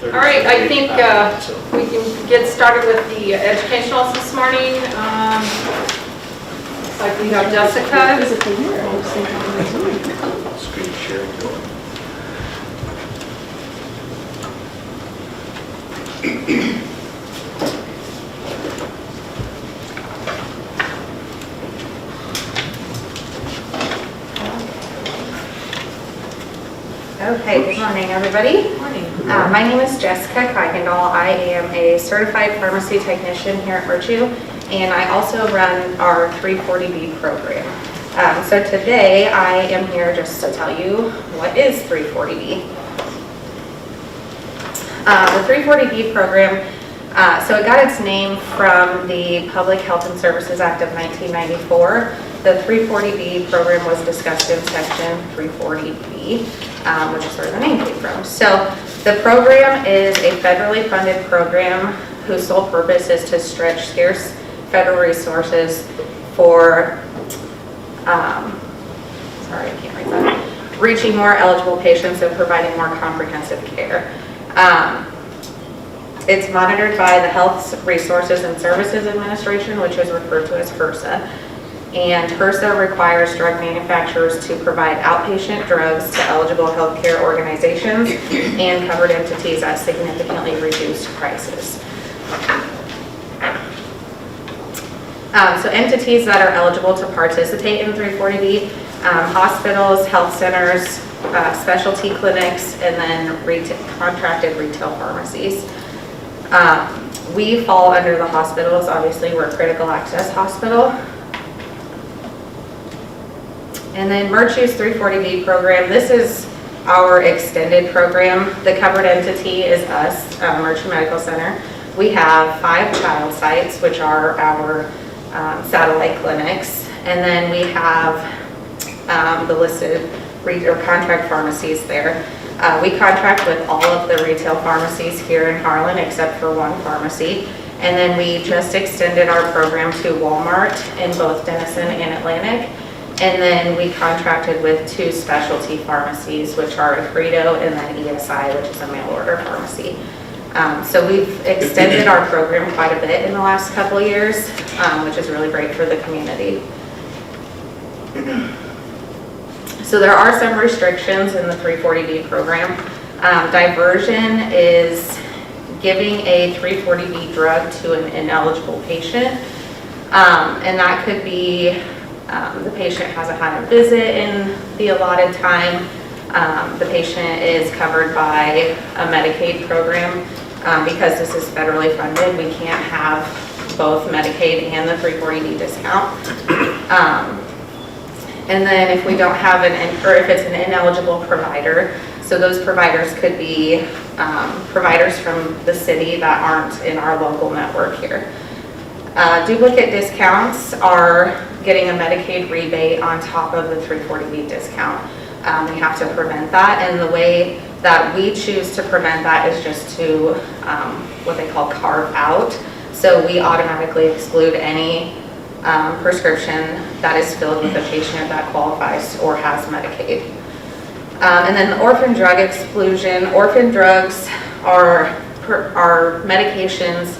All right, I think we can get started with the educationals this morning. Looks like we have Jessica. Screen sharing going. Okay, good morning, everybody. Morning. My name is Jessica Kuykendall. I am a certified pharmacy technician here at Myrtue, and I also run our 340B program. So today I am here just to tell you what is 340B. The 340B program, so it got its name from the Public Health and Services Act of 1994. The 340B program was discussed in section 340B, which is where the name came from. So the program is a federally funded program whose sole purpose is to stretch scarce federal resources for, sorry, I can't read that, reaching more eligible patients and providing more comprehensive care. It's monitored by the Health Resources and Services Administration, which is referred to as HRSA. And HRSA requires drug manufacturers to provide outpatient drugs to eligible healthcare organizations and covered entities at significantly reduced prices. So entities that are eligible to participate in 340B, hospitals, health centers, specialty clinics, and then contracted retail pharmacies. We fall under the hospitals. Obviously, we're a critical access hospital. And then Myrtue's 340B program, this is our extended program. The covered entity is us, Myrtue Medical Center. We have 5 child sites, which are our satellite clinics. And then we have the listed or contract pharmacies there. We contract with all of the retail pharmacies here in Harlan except for one pharmacy. And then we just extended our program to Walmart in both Denison and Atlantic. And then we contracted with 2 specialty pharmacies, which are Credo and then ESI, which is a mail order pharmacy. So we've extended our program quite a bit in the last couple of years, which is really great for the community. So there are some restrictions in the 340B program. Diversion is giving a 340B drug to an ineligible patient, and that could be the patient has a high visit in the allotted time. The patient is covered by a Medicaid program. Because this is federally funded, we can't have both Medicaid and the 340B discount. And then if we don't have or if it's an ineligible provider, so those providers could be providers from the city that aren't in our local network here. Duplicate discounts are getting a Medicaid rebate on top of the 340B discount. We have to prevent that, and the way that we choose to prevent that is just to what they call carve out. So we automatically exclude any prescription that is filled with a patient that qualifies or has Medicaid. And then the orphan drug exclusion. Orphan drugs are medications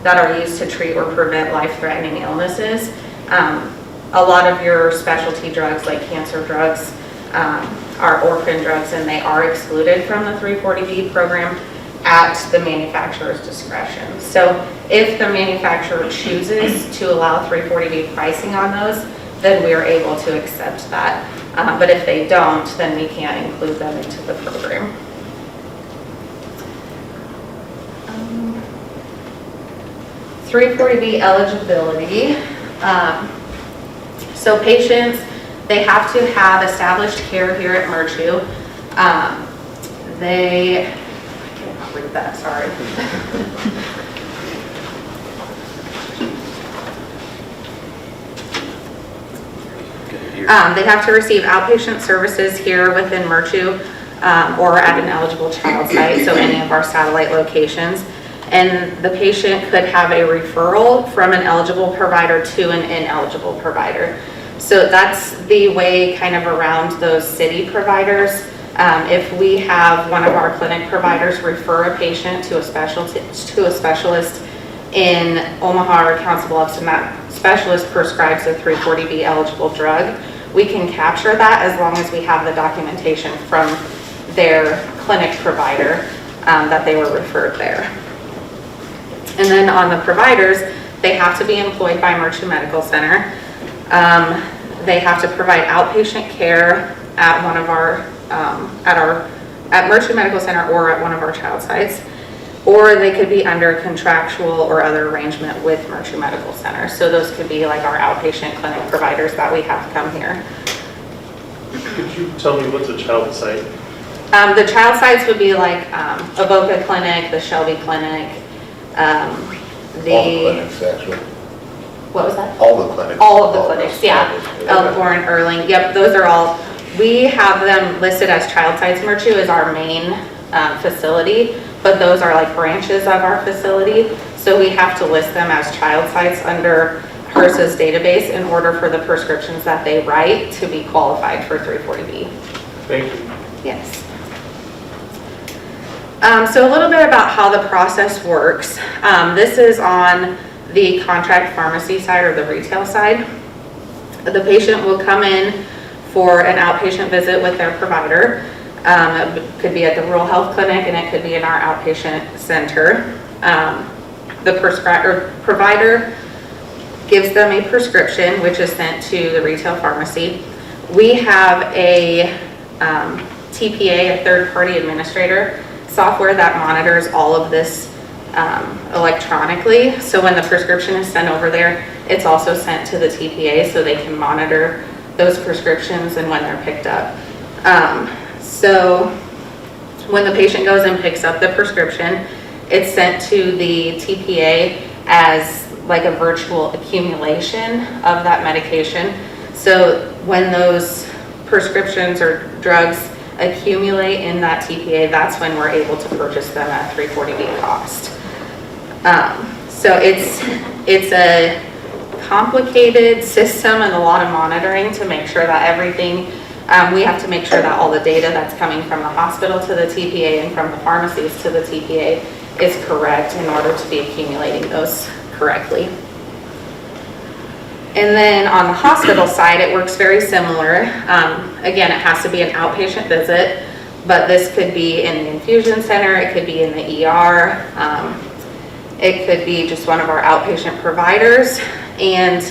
that are used to treat or prevent life-threatening illnesses. A lot of your specialty drugs like cancer drugs are orphan drugs, and they are excluded from the 340B program at the manufacturer's discretion. So if the manufacturer chooses to allow 340B pricing on those, then we are able to accept that. But if they don't, then we can't include them into the program. Um, 340B eligibility. So patients, they have to have established care here at Myrtue. I cannot read that, sorry. They have to receive outpatient services here within Myrtue or at an eligible child site, so any of our satellite locations. And the patient could have a referral from an eligible provider to an ineligible provider. So that's the way kind of around those city providers If we have one of our clinic providers refer a patient to a specialist in Omaha or Council Bluffs, and that specialist prescribes a 340B eligible drug, we can capture that as long as we have the documentation from their clinic provider that they were referred there. And then on the providers, they have to be employed by Myrtue Medical Center. They have to provide outpatient care at one of our, at Myrtue Medical Center or at one of our child sites, or they could be under contractual or other arrangement with Myrtue Medical Center. So those could be like our outpatient clinic providers that we have come here. Could you tell me what's a child site? The child sites would be like Avoca Clinic, the Shelby Clinic, All the clinics, actually. what was that? All the clinics. All of the clinics, yeah. Elkhorn, Erling, yep, those are all. We have them listed as child sites. Myrtue is our main facility, but those are like branches of our facility. So we have to list them as child sites under HRSA's database in order for the prescriptions that they write to be qualified for 340B. Thank you. Yes. So a little bit about how the process works. This is on the contract pharmacy side or the retail side. The patient will come in for an outpatient visit with their provider. It could be at the rural health clinic and it could be in our outpatient center. The provider gives them a prescription which is sent to the retail pharmacy. We have a TPA, a third-party administrator software that monitors all of this electronically. So when the prescription is sent over there, it's also sent to the TPA so they can monitor those prescriptions and when they're picked up. So when the patient goes and picks up the prescription, it's sent to the TPA as like a virtual accumulation of that medication. So when those prescriptions or drugs accumulate in that TPA, that's when we're able to purchase them at 340B cost. So it's a complicated system and a lot of monitoring to make sure that everything, we have to make sure that all the data that's coming from the hospital to the TPA and from the pharmacies to the TPA is correct in order to be accumulating those correctly. And then on the hospital side, it works very similar. Again, it has to be an outpatient visit, but this could be in the infusion center, it could be in the ER, it could be just one of our outpatient providers. And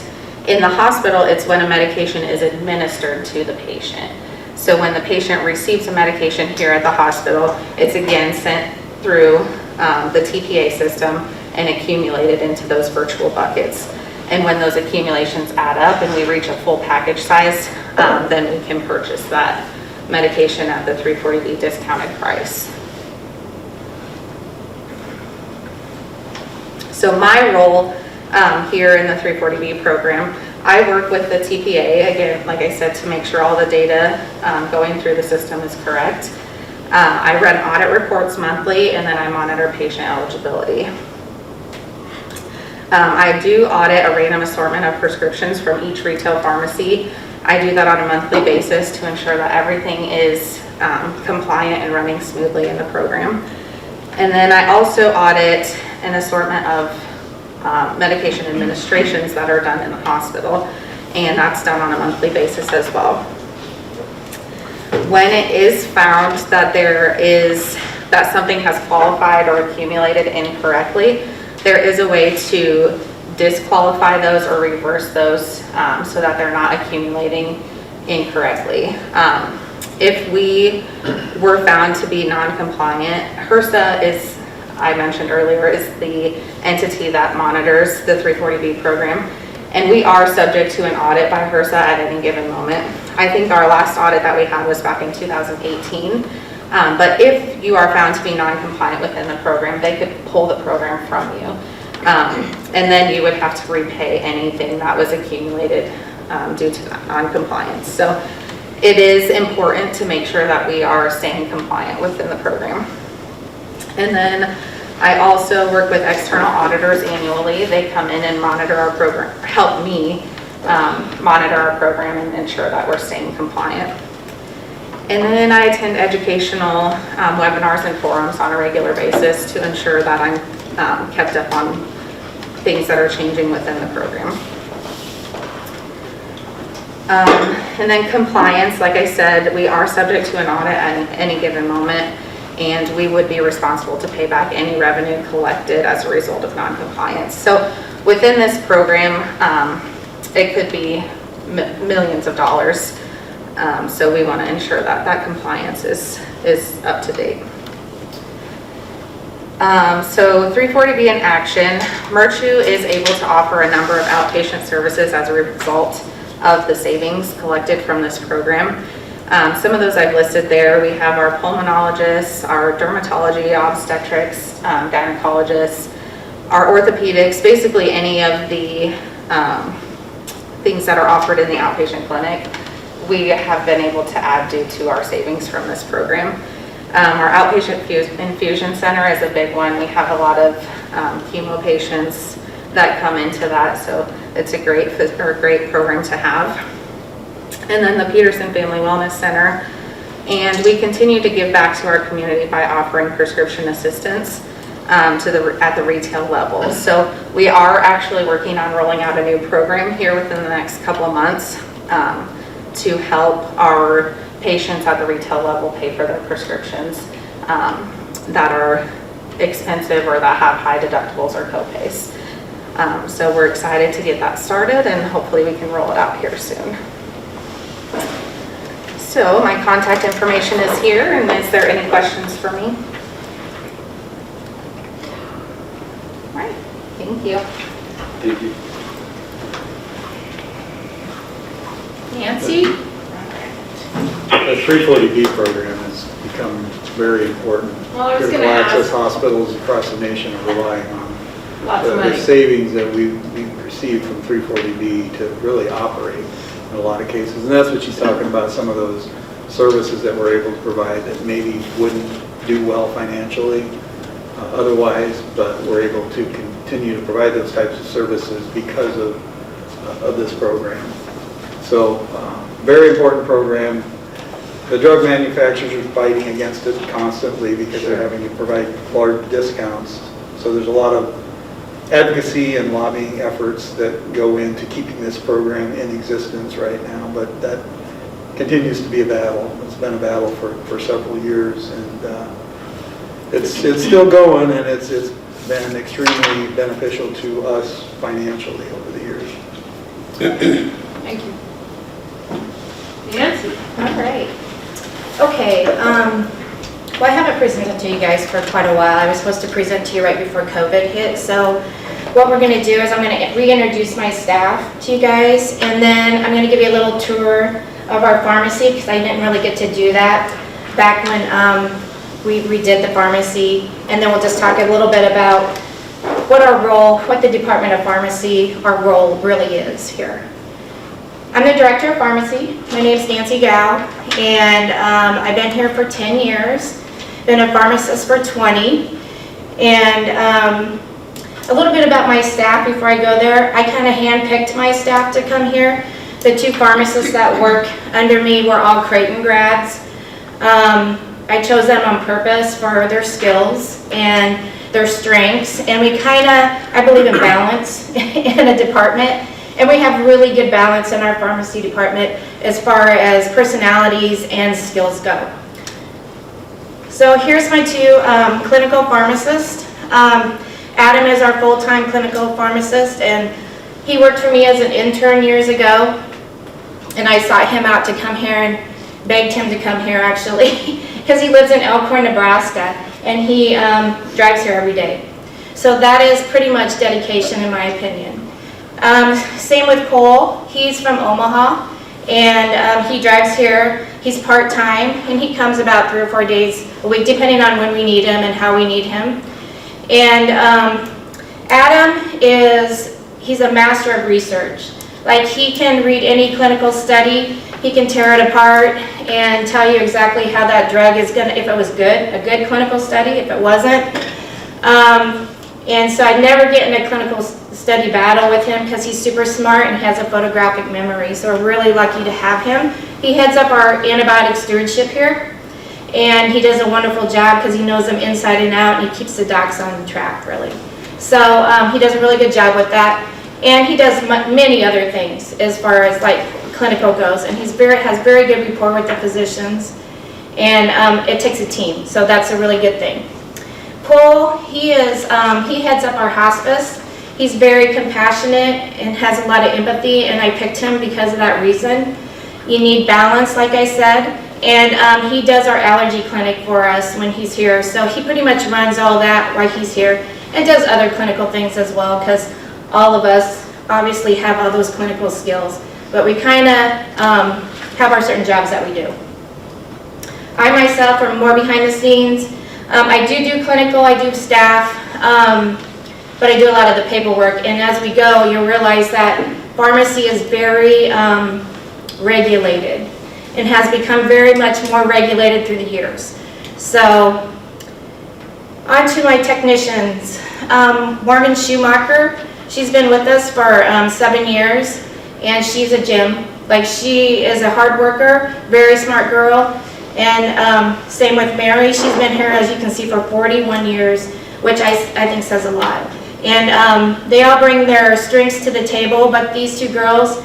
in the hospital, it's when a medication is administered to the patient. So when the patient receives a medication here at the hospital, it's again sent through the TPA system and accumulated into those virtual buckets. And when those accumulations add up and we reach a full package size, then we can purchase that medication at the 340B discounted price. So my role here in the 340B program, I work with the TPA, again, like I said, to make sure all the data going through the system is correct. I run audit reports monthly, and then I monitor patient eligibility. I do audit a random assortment of prescriptions from each retail pharmacy. I do that on a monthly basis to ensure that everything is compliant and running smoothly in the program. And then I also audit an assortment of medication administrations that are done in the hospital, and that's done on a monthly basis as well. When it is found that that something has qualified or accumulated incorrectly, there is a way to disqualify those or reverse those so that they're not accumulating incorrectly. If we were found to be non-compliant, HRSA is, I mentioned earlier, is the entity that monitors the 340B program, and we are subject to an audit by HRSA at any given moment. I think our last audit that we had was back in 2018, but if you are found to be non-compliant within the program, they could pull the program from you, and then you would have to repay anything that was accumulated due to non-compliance. So it is important to make sure that we are staying compliant within the program. And then I also work with external auditors annually. They come in and monitor our program, help me monitor our program and ensure that we're staying compliant. And then I attend educational webinars and forums on a regular basis to ensure that I'm kept up on things that are changing within the program. And then compliance, like I said, we are subject to an audit at any given moment, and we would be responsible to pay back any revenue collected as a result of non-compliance. So within this program, it could be millions of dollars. So we want to ensure that that compliance is up to date. So 340B in action, Myrtue is able to offer a number of outpatient services as a result of the savings collected from this program. Some of those I've listed there. We have our pulmonologists, our dermatology, obstetrics, gynecologists, our orthopedics, basically any of the things that are offered in the outpatient clinic, we have been able to add due to our savings from this program. Our outpatient infusion center is a big one. We have a lot of chemo patients that come into that, so it's a great program to have. And then the Peterson Family Wellness Center, and we continue to give back to our community by offering prescription assistance at the retail level. So we are actually working on rolling out a new program here within the next couple of months to help our patients at the retail level pay for their prescriptions that are expensive or that have high deductibles or copays. So we're excited to get that started, and hopefully we can roll it out here soon. So my contact information is here, and is there any questions for me? All right, thank you. Thank you. Nancy? The 340B program has become very important. Well, I was Critical gonna access ask. hospitals across the nation are relying on Lots of the money. savings that we've received from 340B to really operate in a lot of cases. And that's what she's talking about, some of those services that we're able to provide that maybe wouldn't do well financially otherwise, but we're able to continue to provide those types of services because of this program. So very important program. The drug manufacturers are fighting against it constantly because they're having to provide large discounts. So there's a lot of advocacy and lobbying efforts that go into keeping this program in existence right now, but that continues to be a battle. It's been a battle for several years, and it's still going, and it's been extremely beneficial to us financially over the years. Thank you. Nancy? All right. Okay, well, I haven't presented to you guys for quite a while. I was supposed to present to you right before COVID hit. So what we're going to do is I'm going to reintroduce my staff to you guys, and then I'm going to give you a little tour of our pharmacy, because I didn't really get to do that back when we redid the pharmacy. And then we'll just talk a little bit about what our role, what the Department of Pharmacy, our role really is here. I'm the Director of Pharmacy. My name's Nancy Gow, and I've been here for 10 years, been a pharmacist for 20, and a little bit about my staff before I go there. I kind of handpicked my staff to come here. The two pharmacists that work under me were all Creighton grads. I chose them on purpose for their skills and their strengths, and we kind of, I believe in balance in a department. And we have really good balance in our pharmacy department as far as personalities and skills go. So here's my two clinical pharmacists. Adam is our full-time clinical pharmacist, and he worked for me as an intern years ago. And I sought him out to come here and begged him to come here, actually, because he lives in Elkhorn, Nebraska, and he drives here every day. So that is pretty much dedication, in my opinion. Same with Cole. He's from Omaha, and he drives here. He's part-time, and he comes about 3 or 4 days a week, depending on when we need him and how we need him. And Adam he's a master of research. Like, he can read any clinical study, he can tear it apart and tell you exactly how that drug is gonna, if it was good, a good clinical study, if it wasn't. And so I'd never get in a clinical study battle with him because he's super smart and has a photographic memory. So we're really lucky to have him. He heads up our antibiotic stewardship here, and he does a wonderful job because he knows them inside and out, and he keeps the docs on track, really. So he does a really good job with that, and he does many other things as far as like clinical goes, and has very good rapport with the physicians, and it takes a team, so that's a really good thing. Paul, he heads up our hospice. He's very compassionate and has a lot of empathy, and I picked him because of that reason. You need balance, like I said, and he does our allergy clinic for us when he's here, so he pretty much runs all that while he's here, and does other clinical things as well, because all of us obviously have all those clinical skills, but we kind of have our certain jobs that we do. I myself am more behind the scenes. I do clinical, I do staff, but I do a lot of the paperwork, and as we go, you'll realize that pharmacy is very regulated and has become very much more regulated through the years. So, on to my technicians. Morgan Schumacher, she's been with us for 7 years, and she's a gem. Like, she is a hard worker, very smart girl, and same with Mary. She's been here, as you can see, for 41 years, which I think says a lot. And they all bring their strengths to the table, but these two girls,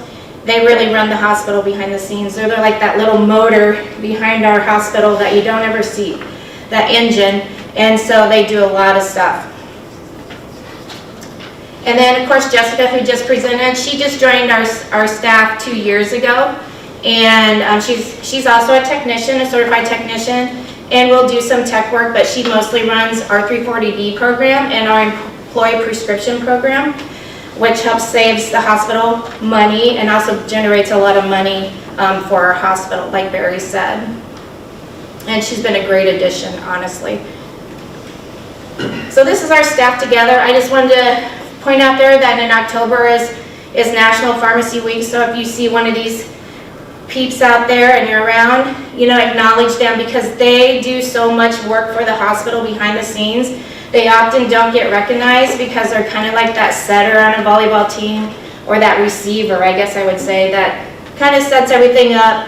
they really run the hospital behind the scenes. They're like that little motor behind our hospital that you don't ever see, that engine, and so they do a lot of stuff. And then, of course, Jessica, who just presented, she just joined our staff 2 years ago, and she's also a technician, a certified technician, and will do some tech work, but she mostly runs our 340B program and our employee prescription program, which helps saves the hospital money and also generates a lot of money for our hospital, like Barry said. And she's been a great addition, honestly. So this is our staff together. I just wanted to point out there that in October is National Pharmacy Week, so if you see one of these peeps out there and you're around, acknowledge them, because they do so much work for the hospital behind the scenes. They often don't get recognized because they're kind of like that setter on a volleyball team, or that receiver, I guess I would say, that kind of sets everything up,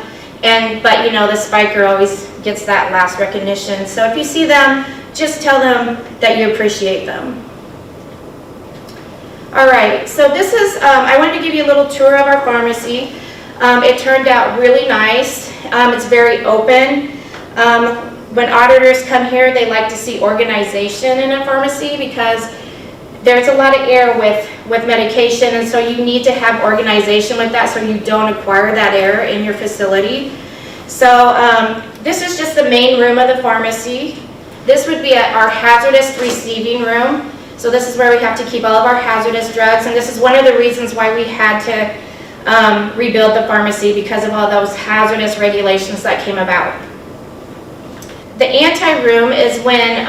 but the spiker always gets that last recognition. So if you see them, just tell them that you appreciate them. All right, so this is, I wanted to give you a little tour of our pharmacy. It turned out really nice. It's very open. When auditors come here, they like to see organization in a pharmacy, because there's a lot of error with medication, and so you need to have organization with that so you don't acquire that error in your facility. So this is just the main room of the pharmacy. This would be our hazardous receiving room. So this is where we have to keep all of our hazardous drugs, and this is one of the reasons why we had to rebuild the pharmacy, because of all those hazardous regulations that came about. The anti-room is when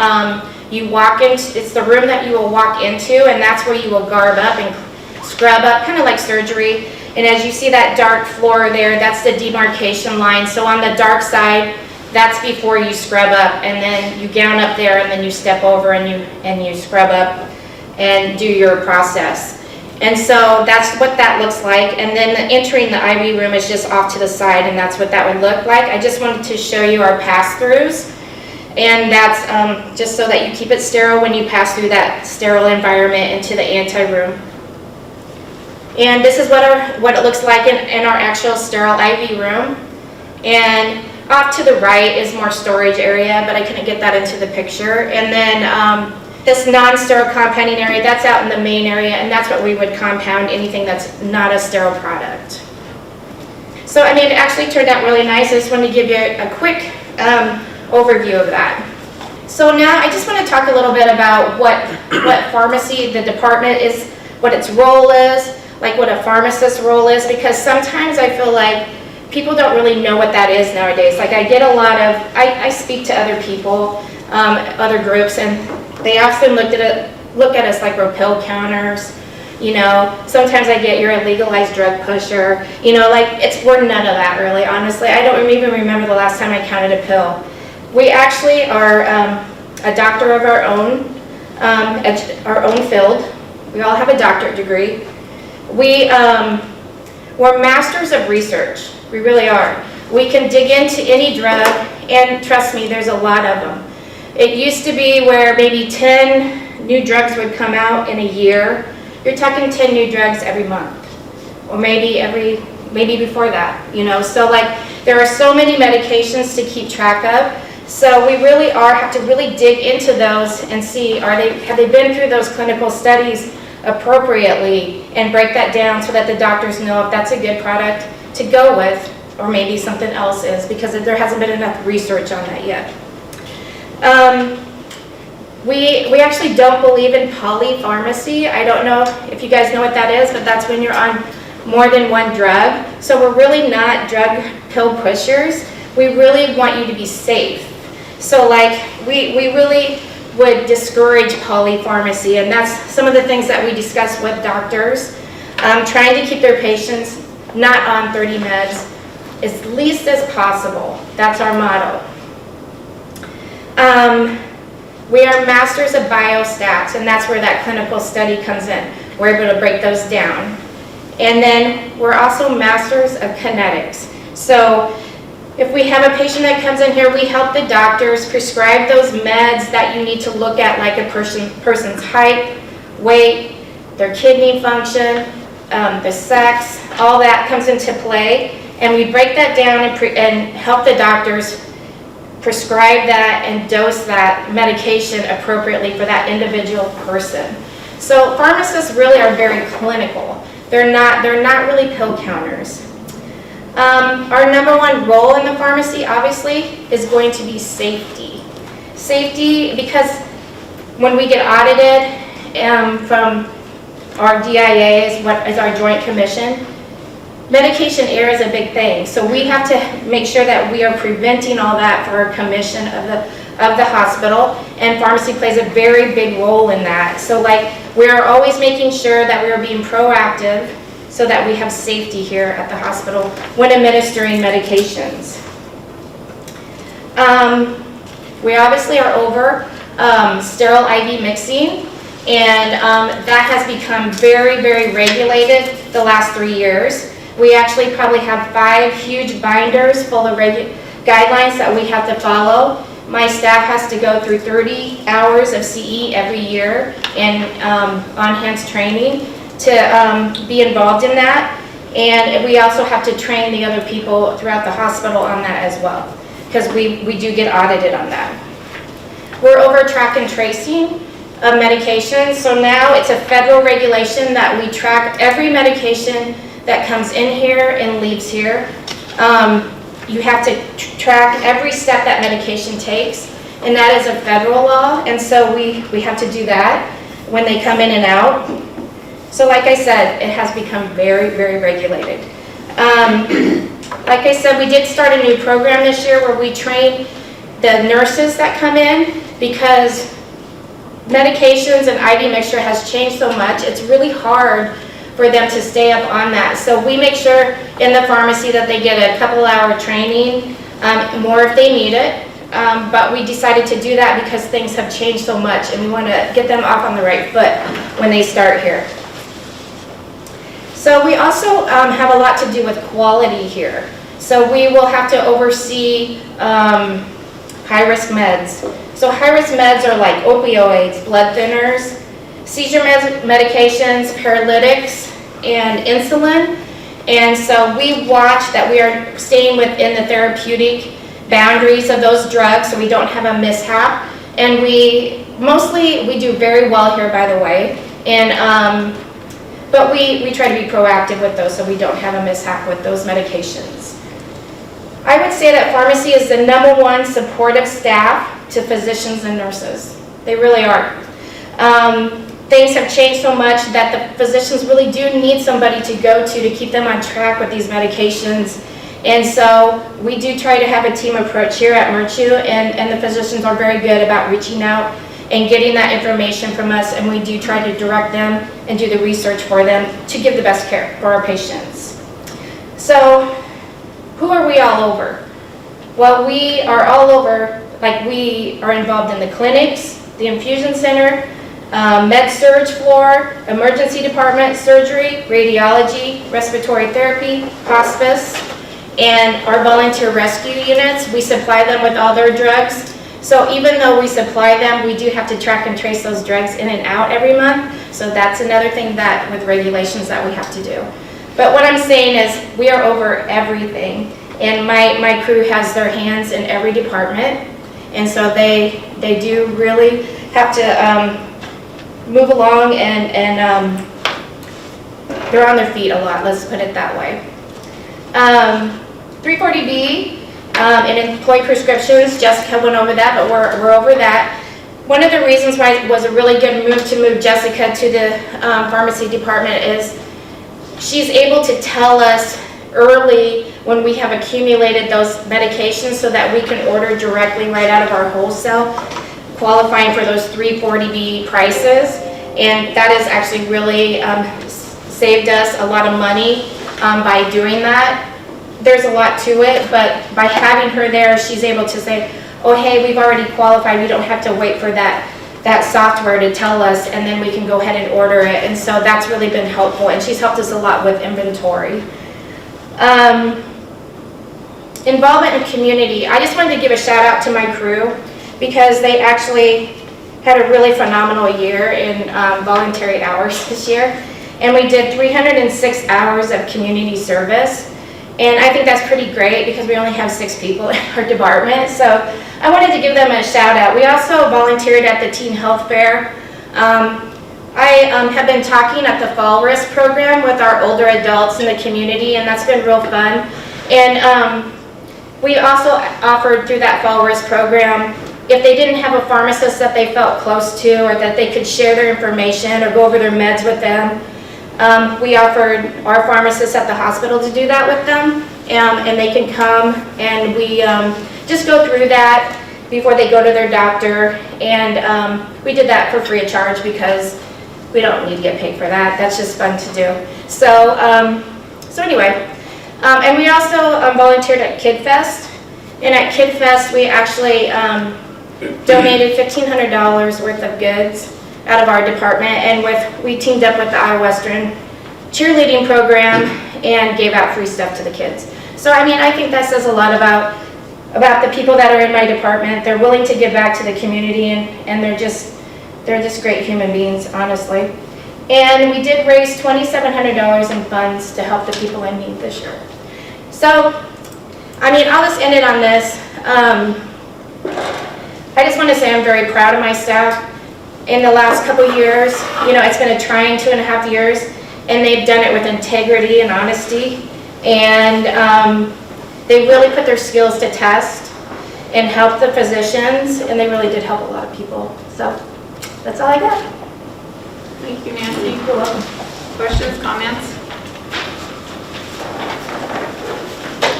you walk into, it's the room that you will walk into, and that's where you will garb up and scrub up, kind of like surgery. And as you see that dark floor there, that's the demarcation line. So on the dark side, that's before you scrub up, and then you gown up there, and then you step over and you scrub up and do your process. And so that's what that looks like. And then entering the IV room is just off to the side, and that's what that would look like. I just wanted to show you our pass-throughs, and that's just so that you keep it sterile when you pass through that sterile environment into the anti-room. And this is what it looks like in our actual sterile IV room. And off to the right is more storage area, but I couldn't get that into the picture. And then this non-sterile compounding area, that's out in the main area, and that's what we would compound anything that's not a sterile product. So, I mean, it actually turned out really nice. I just wanted to give you a quick overview of that. So now I just want to talk a little bit about what pharmacy, the department is, what its role is, like what a pharmacist's role is, because sometimes I feel like people don't really know what that is nowadays. Like I get a lot of, I speak to other people, other groups, and they often look at us like we're pill counters. Sometimes I get, you're a legalized drug pusher. We're none of that really, honestly. I don't even remember the last time I counted a pill. We actually are a doctor of our own field. We all have a doctorate degree. We're masters of research. We really are. We can dig into any drug, and trust me, there's a lot of them. It used to be where maybe 10 new drugs would come out in a year. You're talking 10 new drugs every month, or maybe before that, you know. So like, there are so many medications to keep track of. So we really have to really dig into those and see, have they been through those clinical studies appropriately, and break that down so that the doctors know if that's a good product to go with, or maybe something else is, because there hasn't been enough research on that yet. We actually don't believe in polypharmacy. I don't know if you guys know what that is, but that's when you're on more than one drug. So we're really not drug pill pushers. We really want you to be safe. So like, we really would discourage polypharmacy, and that's some of the things that we discuss with doctors, trying to keep their patients not on 30 meds as least as possible. That's our motto. We are masters of biostats, and that's where that clinical study comes in. We're able to break those down. And then we're also masters of kinetics. So if we have a patient that comes in here, we help the doctors prescribe those meds that you need to look at, like a person's height, weight, their kidney function, the sex, all that comes into play. And we break that down and help the doctors prescribe that and dose that medication appropriately for that individual person. So pharmacists really are very clinical. They're not really pill counters. Our number one role in the pharmacy, obviously, is going to be safety. Safety, because when we get audited from our DIAs, what is our Joint Commission, medication error is a big thing. So we have to make sure that we are preventing all that for our commission of the hospital, and pharmacy plays a very big role in that. So like, we are always making sure that we are being proactive so that we have safety here at the hospital when administering medications. We obviously are over sterile IV mixing, and that has become very, very regulated the last 3 years. We actually probably have 5 huge binders full of guidelines that we have to follow. My staff has to go through 30 hours of CE every year and on-hands training to be involved in that. And we also have to train the other people throughout the hospital on that as well, because we do get audited on that. We're over track and tracing of medications. So now it's a federal regulation that we track every medication that comes in here and leaves here. You have to track every step that medication takes, and that is a federal law, and so we have to do that when they come in and out. So like I said, it has become very, very regulated. Like I said, we did start a new program this year where we train the nurses that come in, because medications and IV mixture has changed so much. It's really hard for them to stay up on that. So we make sure in the pharmacy that they get a couple-hour training, more if they need it. But we decided to do that because things have changed so much, and we want to get them off on the right foot when they start here. So we also have a lot to do with quality here. So we will have to oversee high-risk meds. So high-risk meds are like opioids, blood thinners, seizure medications, paralytics, and insulin. And so we watch that we are staying within the therapeutic boundaries of those drugs so we don't have a mishap. And we do very well here, by the way. And but we try to be proactive with those so we don't have a mishap with those medications. I would say that pharmacy is the #1 supportive staff to physicians and nurses. They really are. Things have changed so much that the physicians really do need somebody to go to keep them on track with these medications. And so we do try to have a team approach here at Myrtue, and the physicians are very good about reaching out and getting that information from us, and we do try to direct them and do the research for them to give the best care for our patients. So who are we all over? Well, we are all over, like we are involved in the clinics, the infusion center, med-surg floor, emergency department, surgery, radiology, respiratory therapy, hospice, And our volunteer rescue units, we supply them with all their drugs. So even though we supply them, we do have to track and trace those drugs in and out every month. So that's another thing that with regulations that we have to do. But what I'm saying is we are over everything. And my crew has their hands in every department. And so they do really have to move along and they're on their feet a lot, let's put it that way. 340B and employee prescriptions, Jessica went over that, but we're over that. One of the reasons why it was a really good move to move Jessica to the pharmacy department is she's able to tell us early when we have accumulated those medications so that we can order directly right out of our wholesale, qualifying for those 340B prices. And that has actually really saved us a lot of money by doing that. There's a lot to it, but by having her there, she's able to say, oh, hey, we've already qualified. We don't have to wait for that software to tell us, and then we can go ahead and order it. And so that's really been helpful, and she's helped us a lot with inventory. Involvement in community. I just wanted to give a shout out to my crew because they actually had a really phenomenal year in voluntary hours this year. And we did 306 hours of community service. And I think that's pretty great because we only have 6 people in our department. So I wanted to give them a shout out. We also volunteered at the Teen Health Fair. I have been talking at the Fall Risk program with our older adults in the community, and that's been real fun. And we also offered through that Fall Risk program, if they didn't have a pharmacist that they felt close to or that they could share their information or go over their meds with them, we offered our pharmacists at the hospital to do that with them, and they can come and we just go through that before they go to their doctor, and we did that for free of charge because we don't need to get paid for that. That's just fun to do. So, anyway, and we also volunteered at Kid Fest, and at Kid Fest we actually donated $1,500 worth of goods out of our department, and we teamed up with the Iowa Western cheerleading program and gave out free stuff to the kids. So I mean, I think that says a lot about the people that are in my department. They're willing to give back to the community, and they're just great human beings, honestly. And we did raise $2,700 in funds to help the people in need this year. So, I mean, I'll just end it on this. I just want to say I'm very proud of my staff. In the last couple years, you know, it's been a trying 2.5 years, and they've done it with integrity and honesty, and they really put their skills to test and helped the physicians, and they really did help a lot of people. So that's all I got. Thank you, Nancy. You're welcome. Questions, comments?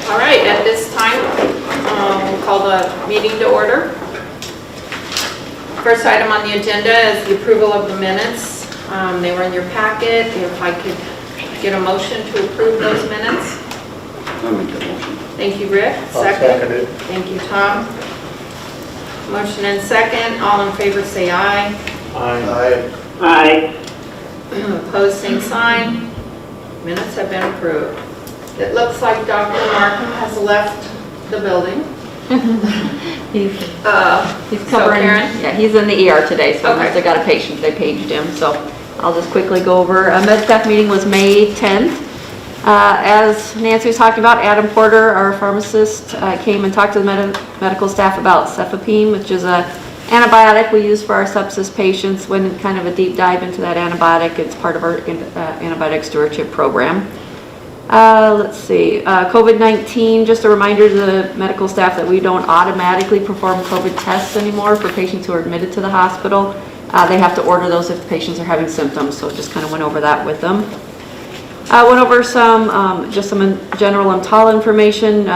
All right, at this time, we'll call the meeting to order. First item on the agenda is the approval of the minutes. They were in your packet. If I could get a motion to approve those minutes. I'll make that motion. Thank you, Rick. I'll second it. Thank you, Tom. Motion and second. All in favor say aye. Aye. Opposed, same sign. Minutes have been approved. It looks like Dr. Markham has left the building. He's So covering, Karen? yeah, he's in the ER today, so Okay. unless they got a patient, they paged him. So I'll just quickly go over. Med staff meeting was May 10th. As Nancy was talking about, Adam Porter, our pharmacist, came and talked to the medical staff about cefepime, which is a antibiotic we use for our sepsis patients. When kind of a deep dive into that antibiotic, it's part of our antibiotic stewardship program. Let's see, COVID-19, just a reminder to the medical staff that we don't automatically perform COVID tests anymore for patients who are admitted to the hospital. They have to order those if the patients are having symptoms, so just kind of went over that with them. Went over some general EMTALA information,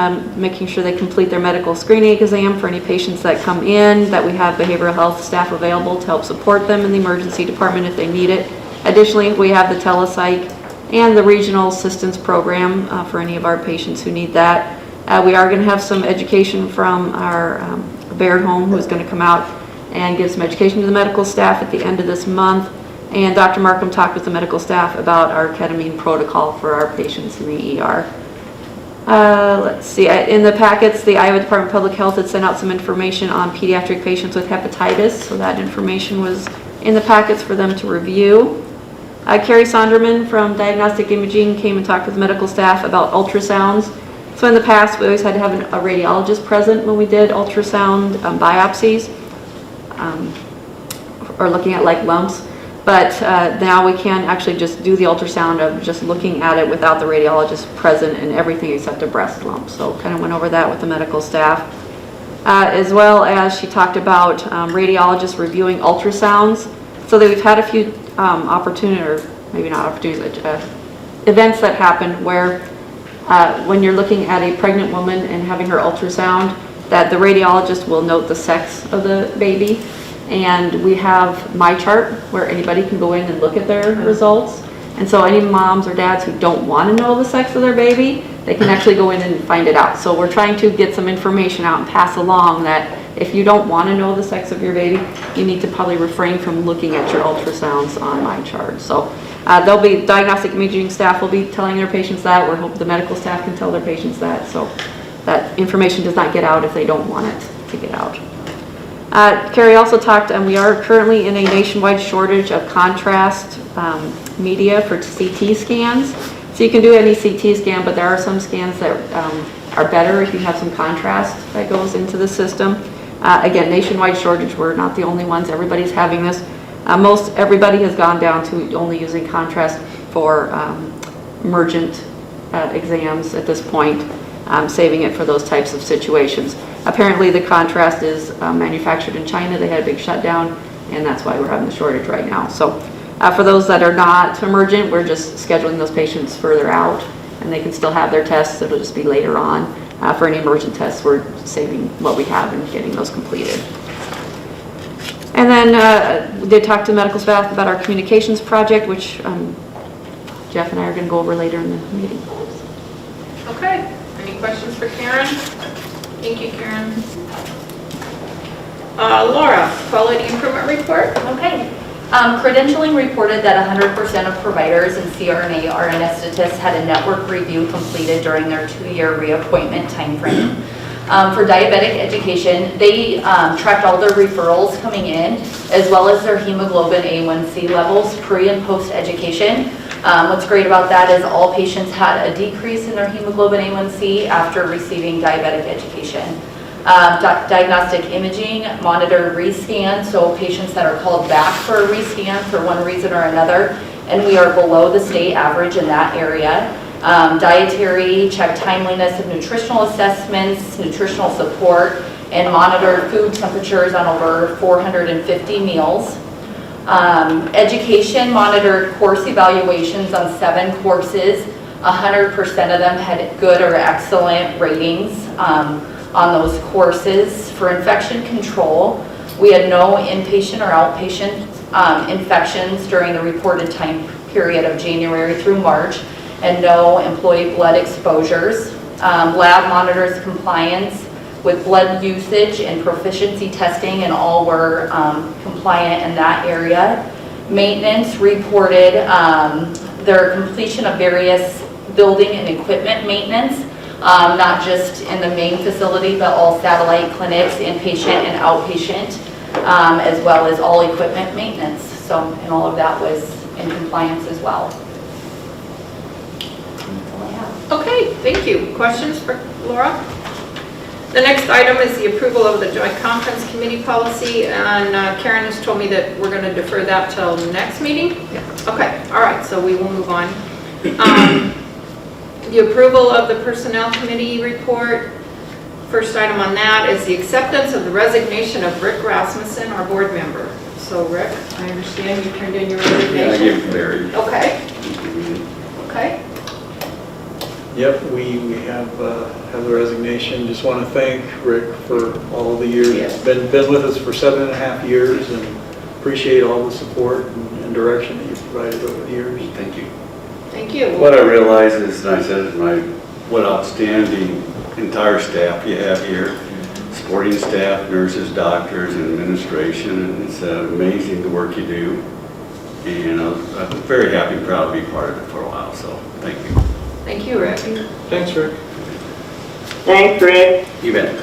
making sure they complete their medical screening exam for any patients that come in, that we have behavioral health staff available to help support them in the emergency department if they need it. Additionally, we have the telepsych and the regional assistance program for any of our patients who need that. We are going to have some education from our Baird home, who's going to come out and give some education to the medical staff at the end of this month. And Dr. Markham talked with the medical staff about our ketamine protocol for our patients in the ER. Let's see, in the packets, the Iowa Department of Public Health had sent out some information on pediatric patients with hepatitis, so that information was in the packets for them to review. Carrie Sonderman from Diagnostic Imaging came and talked with medical staff about ultrasounds. So in the past, we always had to have a radiologist present when we did ultrasound biopsies, or looking at like lumps. But now we can actually just do the ultrasound of just looking at it without the radiologist present and everything except a breast lump. So kind of went over that with the medical staff. As well as she talked about radiologists reviewing ultrasounds. So that we've had a few opportunities, or maybe not opportunities, but events that happen where when you're looking at a pregnant woman and having her ultrasound, that the radiologist will note the sex of the baby. And we have MyChart where anybody can go in and look at their results. And so any moms or dads who don't want to know the sex of their baby, they can actually go in and find it out. So we're trying to get some information out and pass along that if you don't want to know the sex of your baby, you need to probably refrain from looking at your ultrasounds on MyChart. So they'll be, diagnostic imaging staff will be telling their patients that. We're hoping the medical staff can tell their patients that. So that information does not get out if they don't want it to get out. Carrie also talked, and we are currently in a nationwide shortage of contrast media for CT scans. So you can do any CT scan, but there are some scans that are better if you have some contrast that goes into the system. Again, nationwide shortage, we're not the only ones, everybody's having this. Most everybody has gone down to only using contrast for emergent exams at this point, saving it for those types of situations. Apparently the contrast is manufactured in China. They had a big shutdown, and that's why we're having the shortage right now. So for those that are not emergent, we're just scheduling those patients further out, and they can still have their tests. It'll just be later on. For any emergent tests, we're saving what we have and getting those completed. And then we did talk to the medical staff about our communications project, which Jeff and I are going to go over later in the meeting. Okay, any questions for Karen? Thank you, Karen. Laura, quality improvement report? Okay. Credentialing reported that 100% of providers and CRNA RN statists had a network review completed during their 2-year reappointment timeframe. For diabetic education, they tracked all their referrals coming in, as well as their hemoglobin A1C levels pre and post education. What's great about that is all patients had a decrease in their hemoglobin A1C after receiving diabetic education. Diagnostic imaging monitored rescan, so patients that are called back for a rescan for one reason or another, and we are below the state average in that area. Dietary checked timeliness of nutritional assessments, nutritional support, and monitored food temperatures on over 450 meals. Education monitored course evaluations on 7 courses. 100% of them had good or excellent ratings on those courses. For infection control, we had no inpatient or outpatient infections during the reported time period of January through March, and no employee blood exposures. Lab monitors compliance with blood usage and proficiency testing, and all were compliant in that area. Maintenance reported their completion of various building and equipment maintenance, not just in the main facility, but all satellite clinics, inpatient and outpatient, as well as all equipment maintenance. So, and all of that was in compliance as well. That's all I have. Okay, thank you. Questions for Laura? The next item is the approval of the Joint Conference Committee policy, and Karen has told me that we're going to defer that till next meeting? Yeah. Okay, all right, so we will move on. The approval of the Personnel Committee report. First item on that is the acceptance of the resignation of Rick Rasmussen, our board member. So Rick, I understand you turned in your resignation? Yeah, I gave it to Barry. Okay. Okay. Yep, we have the resignation. Just want to thank Rick for all the years. Yes. Been with us for 7.5 years, and appreciate all the support and direction that you've provided over the years. Thank you. Thank you. What I realize is, and I said it, what outstanding entire staff you have here. Supporting staff, nurses, doctors, and administration, and it's amazing the work you do. And I'm very happy and proud to be part of it for a while, so thank you. Thank you, Rick. Thanks, Rick. Thanks, Rick. You bet.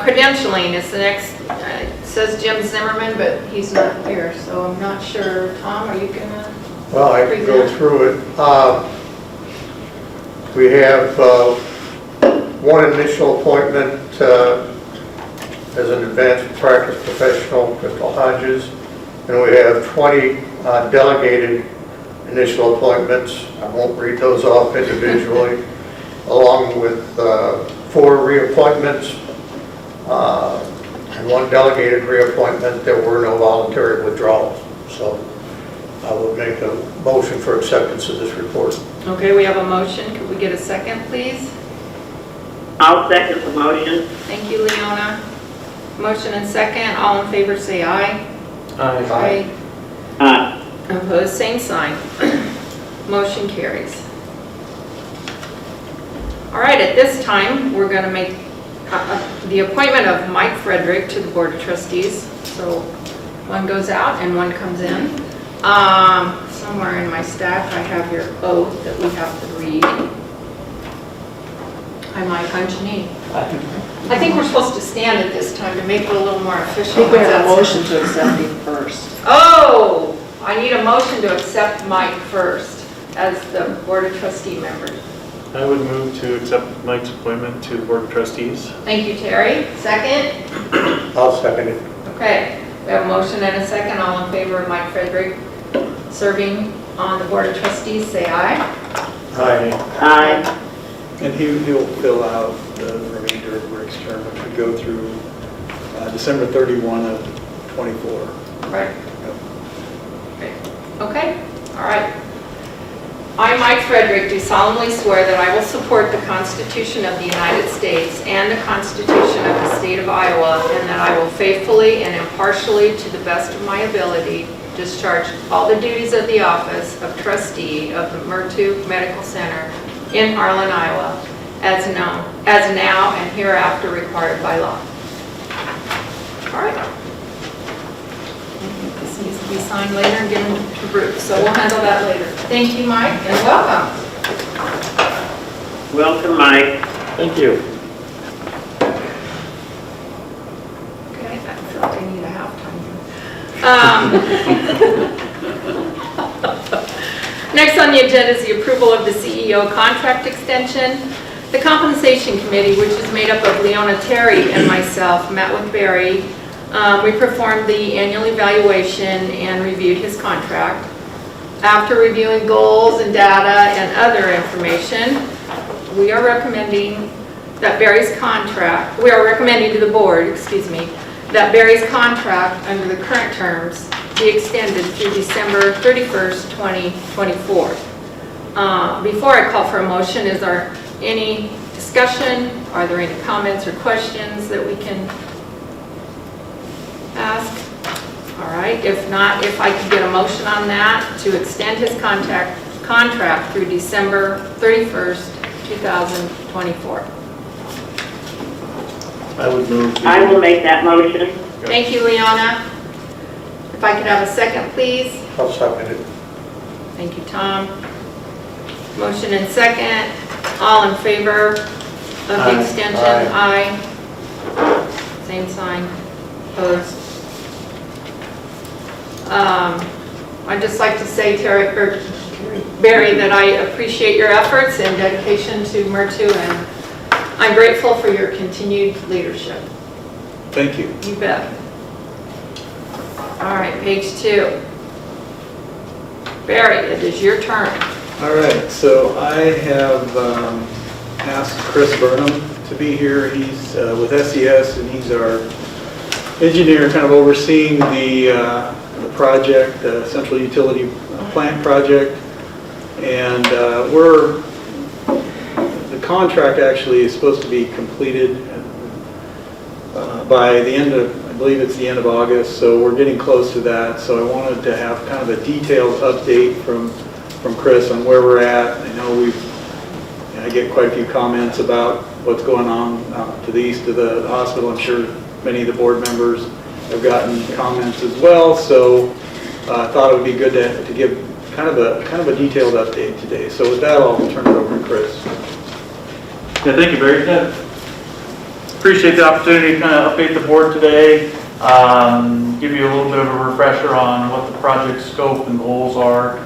Credentialing is the next, it says Jim Zimmerman, but he's not here, so I'm not sure. Tom, are you gonna? Well, I can go through it. We have one initial appointment as an advanced practice professional, Crystal Hodges, and we have 20 delegated initial appointments. I won't read those off individually, along with 4 reappointments and 1 delegated reappointment. There were no voluntary withdrawals. So I will make a motion for acceptance of this report. Okay, we have a motion. Could we get a second, please? I'll second the motion. Thank you, Leona. Motion and second. All in favor, say aye. Aye. Aye. Opposed, same sign. Motion carries. All right, at this time, we're going to make the appointment of Mike Frederick to the Board of Trustees. So one goes out and one comes in. Somewhere in my stack, I have your oath that we have to read. Hi, Mike. I'm Janine. I think we're supposed to stand at this time to make it a little more official. I think we have a motion to accept him first. Oh, I need a motion to accept Mike first as the Board of Trustee member. I would move to accept Mike's appointment to the Board of Trustees. Thank you, Terry. Second? I'll second it. Okay, we have a motion and a second. All in favor of Mike Frederick serving on the Board of Trustees, say aye. Aye. Aye. And he'll fill out the remainder of Rick's term, which would go through December 31 of 24. Right. Okay, all right. I, Mike Frederick, do solemnly swear that I will support the Constitution of the United States and the Constitution of the State of Iowa, and that I will faithfully and impartially, to the best of my ability, discharge all the duties of the office of trustee of the Myrtue Medical Center in Harlan, Iowa, as now and hereafter required by law. All right. This needs to be signed later and given to Bruce, so we'll handle that later. Thank you, Mike, and welcome. Welcome, Mike. Thank you. Okay, I feel like I need a halftime. Next on the agenda is the approval of the CEO contract extension. The Compensation Committee, which is made up of Leona Terry and myself, met with Barry. We performed the annual evaluation and reviewed his contract. After reviewing goals and data and other information, we are recommending that Barry's contract, we are recommending to the board, that Barry's contract under the current terms be extended through December 31st, 2024. Before I call for a motion, is there any discussion? Are there any comments or questions that we can ask? All right, if not, if I could get a motion on that to extend his contract through December 31st, 2024. I would move. I will make that motion. Thank you, Leona. If I could have a second, please. I'll second it. Thank you, Tom. Motion and second. All in favor of the Aye. extension? Aye. Same sign. Opposed? I'd just like to say, Barry, that I appreciate your efforts and dedication to Myrtue, and I'm grateful for your continued leadership. Thank you. You bet. All right, page 2. Barry, it is your turn. All right, so I have asked Chris Burnham to be here. He's with SES, and he's our engineer kind of overseeing the project, the Central Utility Plant project. And the contract actually is supposed to be completed by the end of, I believe it's the end of August, so we're getting close to that. So I wanted to have kind of a detailed update from Chris on where we're at. I know I get quite a few comments about what's going on to the east of the hospital. I'm sure many of the board members have gotten comments as well. So I thought it would be good to give kind of a detailed update today. So with that, I'll turn it over to Chris. Yeah, thank you, Barry. Yeah. Appreciate the opportunity to kind of update the board today, give you a little bit of a refresher on what the project scope and goals are,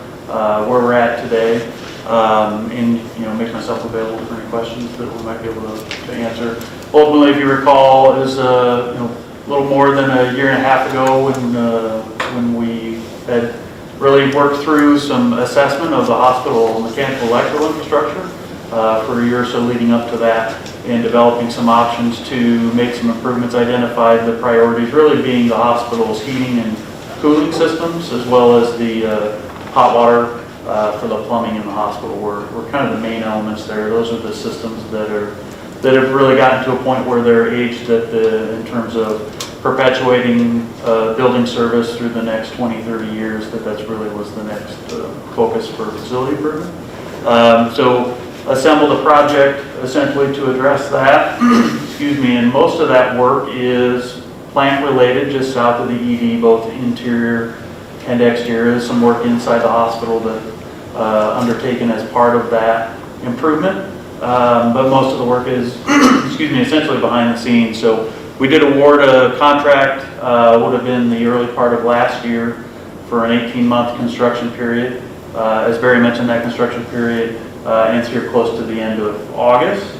where we're at today, and make myself available for any questions that we might be able to answer. Ultimately, if you recall, is a little more than a year and a half ago when we had really worked through some assessment of the hospital mechanical electrical infrastructure for a year or so leading up to that, and developing some options to make some improvements, identified the priorities really being the hospital's heating and cooling systems, as well as the hot water for the plumbing in the hospital were kind of the main elements there. Those are the systems that have really gotten to a point where they're aged in terms of perpetuating building service through the next 20, 30 years, that's really was the next focus for facility improvement. So assembled a project essentially to address that, excuse me, and most of that work is plant related, just south of the ED, both interior and exterior. There's some work inside the hospital that undertaken as part of that improvement, but most of the work is, excuse me, essentially behind the scenes. So we did award a contract, would have been the early part of last year, for an 18-month construction period. As Barry mentioned, that construction period ends here close to the end of August.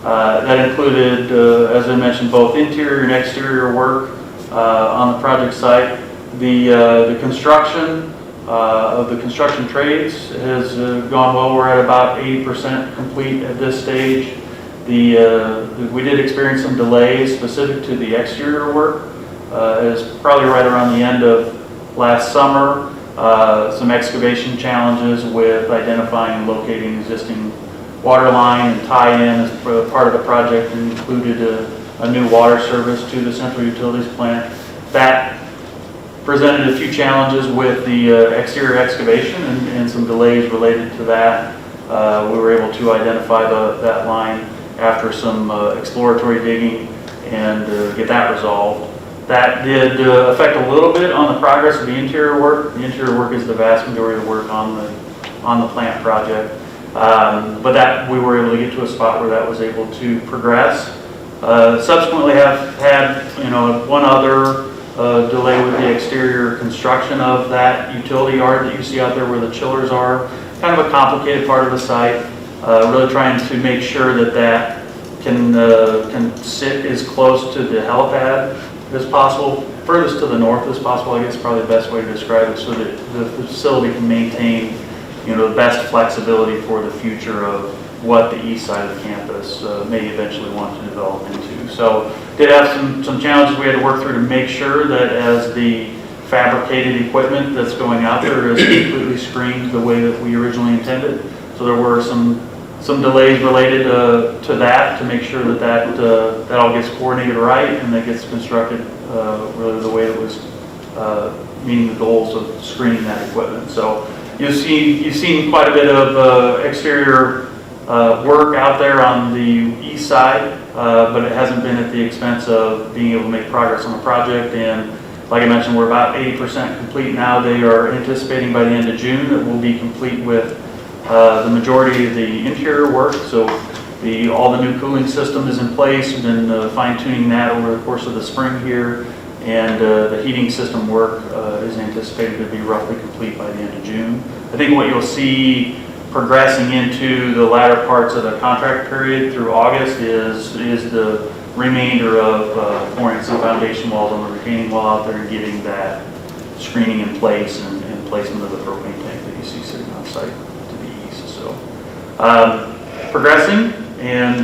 That included, as I mentioned, both interior and exterior work on the project site. The construction of the construction trades has gone well. We're at about 80% complete at this stage. We did experience some delays specific to the exterior work. As probably right around the end of last summer, some excavation challenges with identifying and locating existing water line and tie-in as part of the project, and included a new water service to the central utilities plant. That presented a few challenges with the exterior excavation and some delays related to that. We were able to identify that line after some exploratory digging and get that resolved. That did affect a little bit on the progress of the interior work. The interior work is the vast majority of the work on the plant project. But that we were able to get to a spot where that was able to progress. Subsequently have had one other delay with the exterior construction of that utility yard that you see out there where the chillers are. Kind of a complicated part of the site. Really trying to make sure that can sit as close to the helipad as possible, furthest to the north as possible, I guess is probably the best way to describe it, so that the facility can maintain the best flexibility for the future of what the east side of the campus may eventually want to develop into. So did have some challenges we had to work through to make sure that as the fabricated equipment that's going out there is completely screened the way that we originally intended. So there were some delays related to that, to make sure that all gets coordinated right and that gets constructed really the way it was meeting the goals of screening that equipment. So you've seen quite a bit of exterior work out there on the east side, but it hasn't been at the expense of being able to make progress on the project. And like I mentioned, we're about 80% complete now. They are anticipating by the end of June that we'll be complete with the majority of the interior work. So all the new cooling system is in place. We've been fine-tuning that over the course of the spring here, and the heating system work is anticipated to be roughly complete by the end of June. I think what you'll see progressing into the latter parts of the contract period through August is the remainder of pouring some foundation walls on the retaining wall out there and getting that screening in place and placement of the propane tank that you see sitting on site to the east. So progressing, and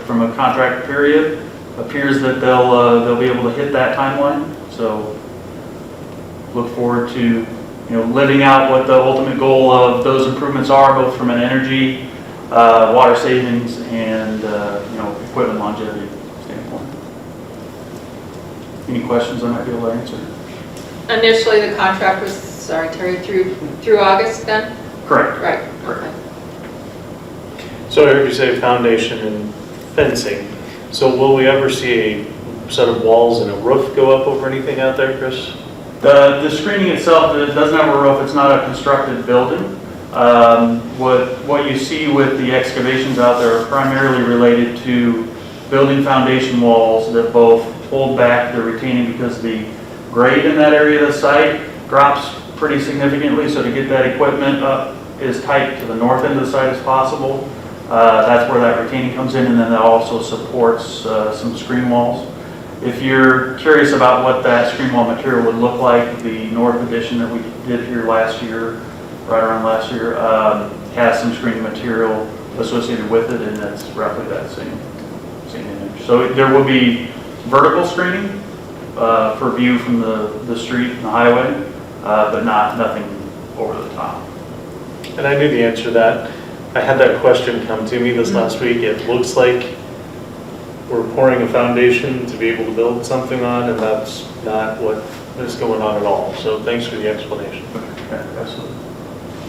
from a contract period, appears that they'll be able to hit that timeline. So look forward to living out what the ultimate goal of those improvements are, both from an energy, water savings, and equipment longevity standpoint. Any questions I might be able to answer? Initially, the contract was, sorry, Terry, through August then? Correct. Right. Correct. Okay. So I heard you say foundation and fencing. So will we ever see a set of walls and a roof go up over anything out there, Chris? The screening itself, it doesn't have a roof. It's not a constructed building. What you see with the excavations out there are primarily related to building foundation walls that both hold back the retaining because the grade in that area of the site drops pretty significantly, so to get that equipment up as tight to the north end of the site as possible. That's where that retaining comes in, and then that also supports some screen walls. If you're curious about what that screen wall material would look like, the north addition that we did here last year, right around last year, has some screening material associated with it, and that's roughly that same image. So there will be vertical screening for view from the street and the highway, but nothing over the top. And I knew the answer to that. I had that question come to me this last week. It looks like we're pouring a foundation to be able to build something on, and that's not what is going on at all. So thanks for the explanation. Okay, absolutely.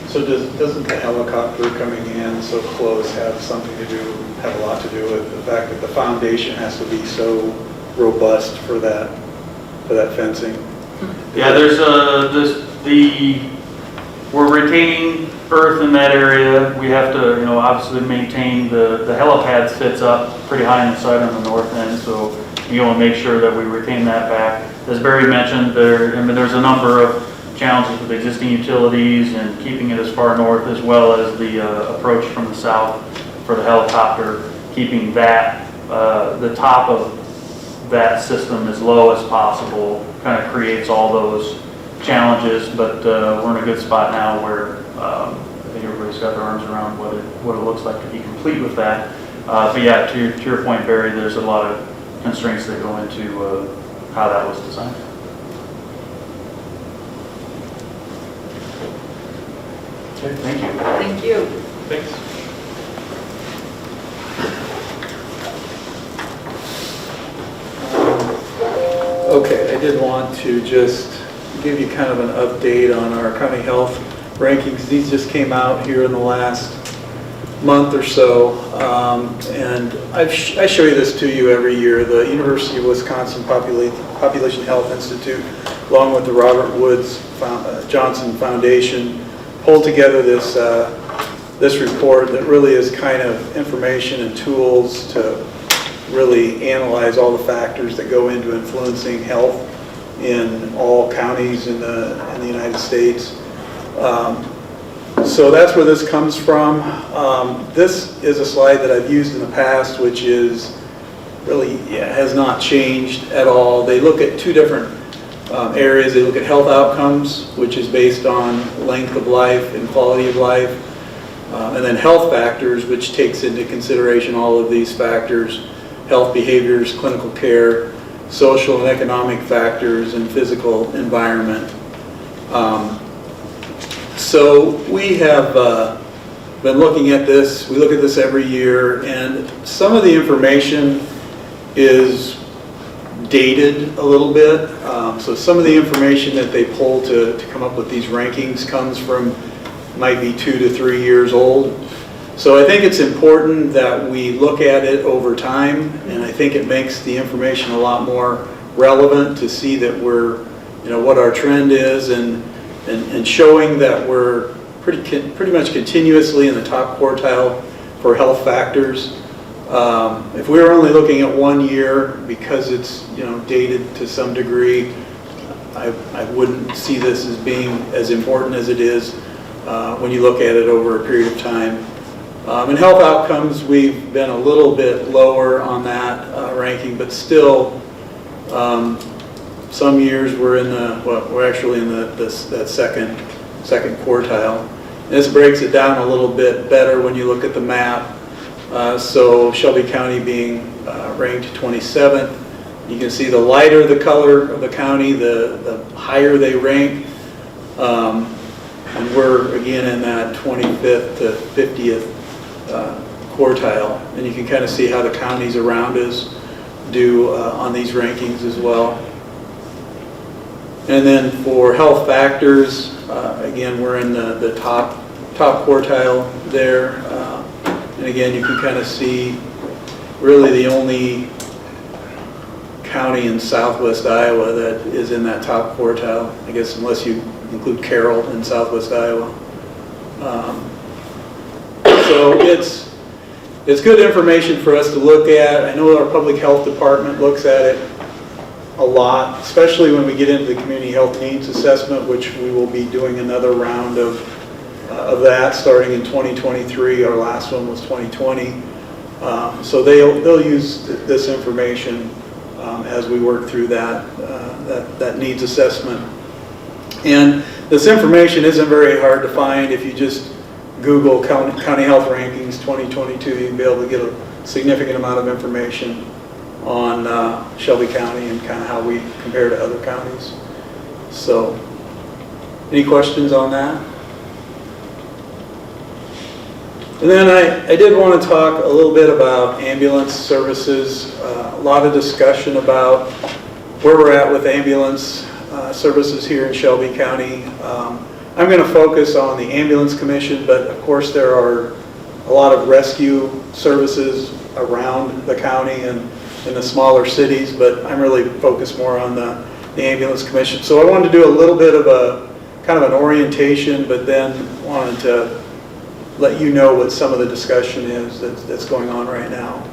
So doesn't the helicopter coming in so close have a lot to do with the fact that the foundation has to be so robust for that fencing? Yeah, we're retaining earth in that area. We have to, obviously maintain the helipad sits up pretty high on the side on the north end, so you want to make sure that we retain that back. As Barry mentioned, there's a number of challenges with existing utilities and keeping it as far north, as well as the approach from the south for the helicopter, keeping that the top of that system as low as possible kind of creates all those challenges, but we're in a good spot now where I think everybody's got their arms around what it looks like to be complete with that. But yeah, to your point, Barry, there's a lot of constraints that go into how that was designed. Okay, thank you. Thank you. Thanks. Okay, I did want to just give you kind of an update on our county health rankings. These just came out here in the last month or so, and I show you this to you every year. The University of Wisconsin Population Health Institute, along with the Robert Woods Johnson Foundation, pulled together this report that really is kind of information and tools to really analyze all the factors that go into influencing health in all counties in the United States. So that's where this comes from. This is a slide that I've used in the past, which is really has not changed at all. They look at two different areas. They look at health outcomes, which is based on length of life and quality of life, and then health factors, which takes into consideration all of these factors: health behaviors, clinical care, social and economic factors, and physical environment. So we have been looking at this. We look at this every year, and some of the information is dated a little bit. So some of the information that they pull to come up with these rankings comes from, might be 2 to 3 years old. So I think it's important that we look at it over time, and I think it makes the information a lot more relevant to see that we're, what our trend is, and showing that we're pretty much continuously in the top quartile for health factors. If we were only looking at 1 year, because it's dated to some degree, I wouldn't see this as being as important as it is when you look at it over a period of time. In health outcomes, we've been a little bit lower on that ranking, but still, some years we're in we're actually in that second quartile. This breaks it down a little bit better when you look at the map. So Shelby County being ranked 27th. You can see the lighter the color of the county, the higher they rank. And we're again in that 25th to 50th quartile. And you can kind of see how the counties around us do on these rankings as well. And then for health factors, again, we're in the top quartile there. And again, you can kind of see really the only county in southwest Iowa that is in that top quartile, I guess, unless you include Carroll in southwest Iowa. So it's good information for us to look at. I know our public health department looks at it a lot, especially when we get into the community health needs assessment, which we will be doing another round of that starting in 2023. Our last one was 2020. So they'll use this information as we work through that needs assessment. And this information isn't very hard to find. If you just Google County Health Rankings 2022, you can be able to get a significant amount of information on Shelby County and kind of how we compare to other counties. So, any questions on that? And then I did want to talk a little bit about ambulance services. A lot of discussion about where we're at with ambulance services here in Shelby County. I'm going to focus on the ambulance commission, but of course there are a lot of rescue services around the county and in the smaller cities, but I'm really focused more on the ambulance commission. So I wanted to do a little bit of a kind of an orientation, but then wanted to let you know what some of the discussion is that's going on right now.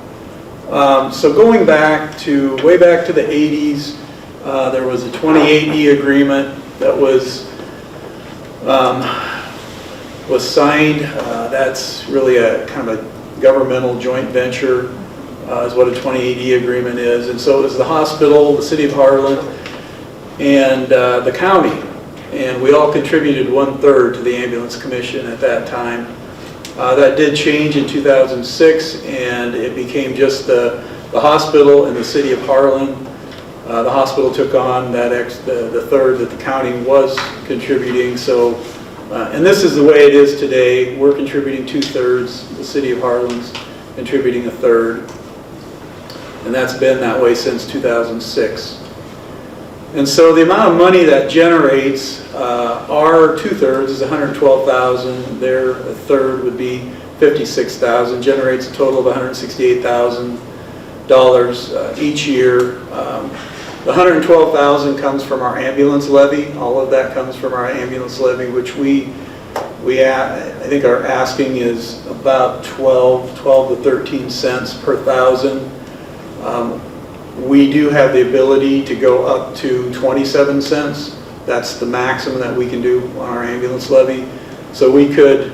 So going back to, way back to the 80s, there was a 2080 agreement that was signed. That's really a kind of a governmental joint venture is what a 2080 agreement is. And so it was the hospital, the city of Harlan, and the county. And we all contributed 1/3 to the ambulance commission at that time. That did change in 2006, and it became just the hospital and the city of Harlan. The hospital took on the third that the county was contributing. So, and this is the way it is today. We're contributing 2/3. The city of Harlan's contributing 1/3, and that's been that way since 2006. And so the amount of money that generates, our 2/3 is $112,000. Their 1/3 would be $56,000. Generates a total of $168,000 each year. The $112,000 comes from our ambulance levy. All of that comes from our ambulance levy, which I think our asking is about 12 to 13 cents per thousand. We do have the ability to go up to 27 cents. That's the maximum that we can do on our ambulance levy. So we could,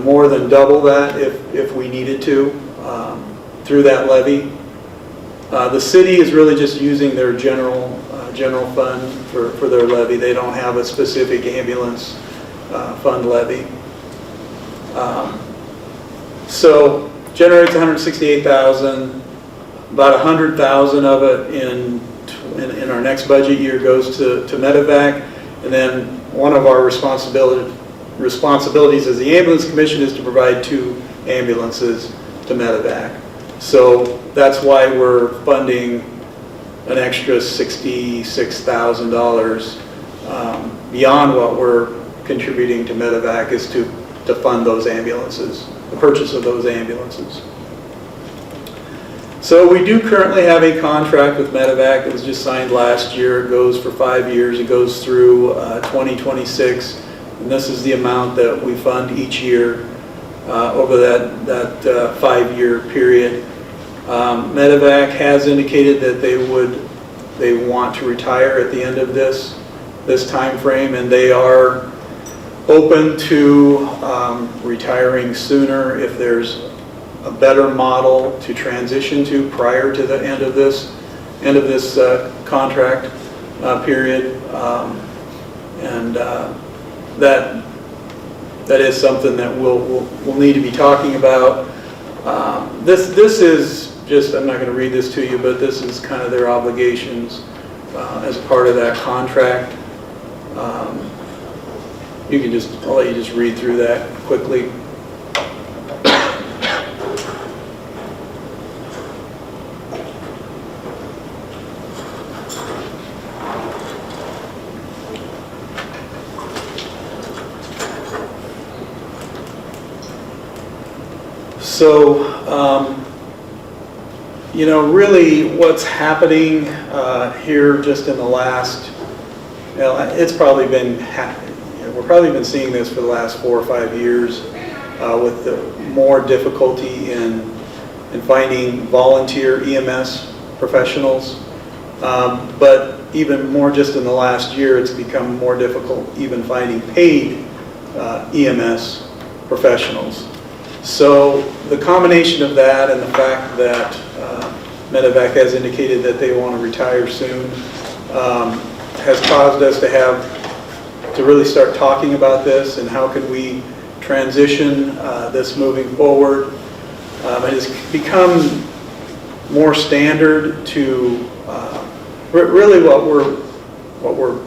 more than double that if we needed to through that levy. The city is really just using their general fund for their levy. They don't have a specific ambulance fund levy. So generates 168,000. About 100,000 of it in our next budget year goes to medevac, and then one of our responsibilities as the ambulance commission is to provide 2 ambulances to medevac. So that's why we're funding an extra $66,000 beyond what we're contributing to medevac is to fund those ambulances, the purchase of those ambulances. So we do currently have a contract with medevac that was just signed last year. It goes for 5 years. It goes through 2026, and this is the amount that we fund each year over that 5-year period. Medevac has indicated that they want to retire at the end of this time frame, and they are open to retiring sooner if there's a better model to transition to prior to the end of this contract period, and that is something that we'll need to be talking about. This is just, I'm not going to read this to you, but this is kind of their obligations as part of that contract. I'll let you just read through that quickly. So, really what's happening here just in the last, it's probably been we've probably been seeing this for the last 4 or 5 years with the more difficulty in finding volunteer EMS professionals. But even more just in the last year, it's become more difficult even finding paid EMS professionals. So the combination of that and the fact that Medevac has indicated that they want to retire soon has caused us to really start talking about this and how can we transition this moving forward. It has become more standard to really what we're